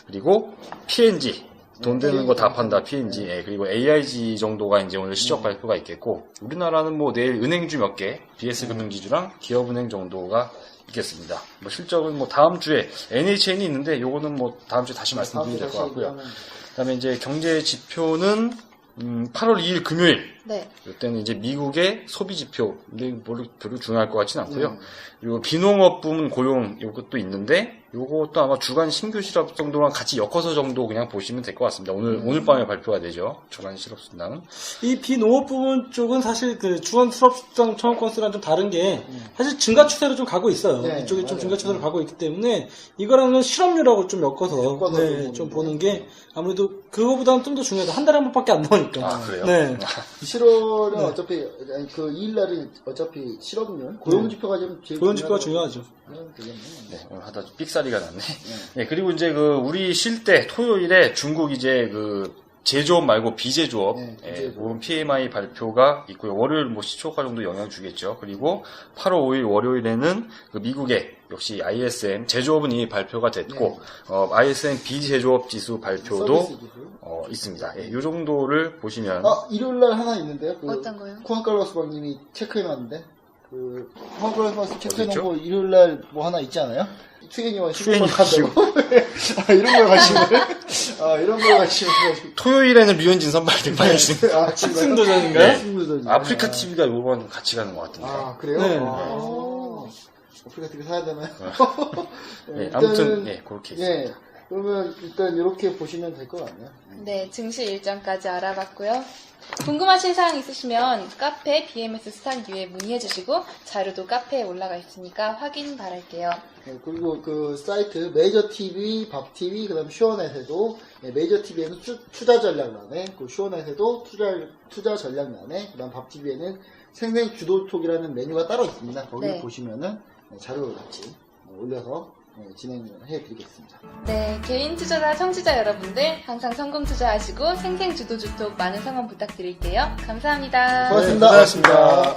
Speaker 4: 그리고 P&G. 돈 되는 거 다 판다, P&G. 예, 그리고 AIG 정도가 이제 오늘 실적 발표가 있겠고, 우리나라는 뭐 내일 은행주 몇 개, BS금융지주랑 기업은행 정도가 있겠습니다. 뭐 실적은 뭐 다음 주에 NHN이 있는데, 요거는 뭐 다음 주에 다시 말씀드리면 될 것 같고요. 그 다음에 이제 경제 지표는, 8월 2일 금요일,
Speaker 2: 네.
Speaker 4: 이때는 이제 미국의 소비 지표, 근데 별로 중요할 것 같지는 않고요. 그리고 비농업 부문 고용 이것도 있는데 요것도 아마 주간 신규 실업 정도랑 같이 엮어서 정도 그냥 보시면 될 것 같습니다. 오늘 밤에 발표가 되죠. 주간 실업 수당.
Speaker 5: 이 비농업 부분 쪽은 사실 그 주간 실업수당 청원 건수랑 좀 다른 게 사실 증가 추세로 좀 가고 있어요.
Speaker 3: 네,
Speaker 5: 이쪽이 좀
Speaker 3: 맞아요.
Speaker 5: 증가 추세로 가고 있기 때문에 이거랑은 실업률하고 좀 엮어서
Speaker 3: 엮어서
Speaker 5: 네, 좀
Speaker 3: 보는
Speaker 5: 보는 게 아무래도 그거보다는 좀 더 중요하다. 한 달에 한 번밖에 안 나오니까.
Speaker 4: 아, 그래요?
Speaker 5: 네.
Speaker 3: 7월은
Speaker 5: 네.
Speaker 3: 어차피 그 2일날은 어차피 실업률 고용지표가 좀 제일
Speaker 5: 고용지표가 중요하죠.
Speaker 3: 되겠네.
Speaker 4: 네, 오늘 하다 삑사리가 났네. 네, 그리고 이제 그 우리 쉴 때 토요일에 중국 이제 그 제조업 말고 비제조업,
Speaker 3: 네,
Speaker 4: 예,
Speaker 3: 비제조업.
Speaker 4: 모금 PMI 발표가 있고요. 월요일 뭐 시초가 정도 영향 주겠죠. 그리고 8월 5일 월요일에는 그 미국의 역시 ISM 제조업은 이미 발표가 됐고, ISM 비제조업 지수 발표도
Speaker 3: 서비스 기술.
Speaker 4: 있습니다. 예, 이 정도를 보시면
Speaker 3: 일요일날 하나 있는데요.
Speaker 2: 어떤 거요?
Speaker 3: 쿠안칼로스 박님이 체크해놨는데 그 쿠안칼로스 체크해놓은
Speaker 4: 어디
Speaker 3: 거 일요일날 뭐 하나 있지 않아요? 추계님은
Speaker 4: 추계님
Speaker 3: 간다고? 이런 걸 가시면 이런 걸 가시면
Speaker 4: 토요일에는 류현진 선발 등판했습니다.
Speaker 5: 승도전인가요?
Speaker 4: 네.
Speaker 3: 승부전.
Speaker 4: 아프리카 TV가 이번 같이 가는 것 같은데.
Speaker 3: 그래요?
Speaker 5: 네.
Speaker 3: 아프리카 TV 사야 되나요?
Speaker 4: 네, 아무튼 예, 그렇게 있습니다.
Speaker 3: 예. 그러면 일단 이렇게 보시면 될 것 같네요.
Speaker 2: 네, 증시 일정까지 알아봤고요. 궁금하신 사항 있으시면 카페 BMS 스타뉴에 문의해주시고 자료도 카페에 올라가 있으니까 확인 바랄게요.
Speaker 3: 네, 그리고 그 사이트 메이저 TV, 밥 TV, 그다음 슈어넷에도 메이저 TV에는 투자 전략란에, 그 슈어넷에도 투자 전략란에, 그다음 밥 TV에는 생생 주도톡이라는 메뉴가 따로 있습니다. 거기
Speaker 2: 네.
Speaker 3: 보시면은 자료를 같이 올려서 진행해 드리겠습니다.
Speaker 2: 네, 개인 투자자 청취자 여러분들 항상 성공 투자하시고 생생 주도 주톡 많은 성원 부탁드릴게요. 감사합니다.
Speaker 3: 고맙습니다.
Speaker 5: 네, 고맙습니다.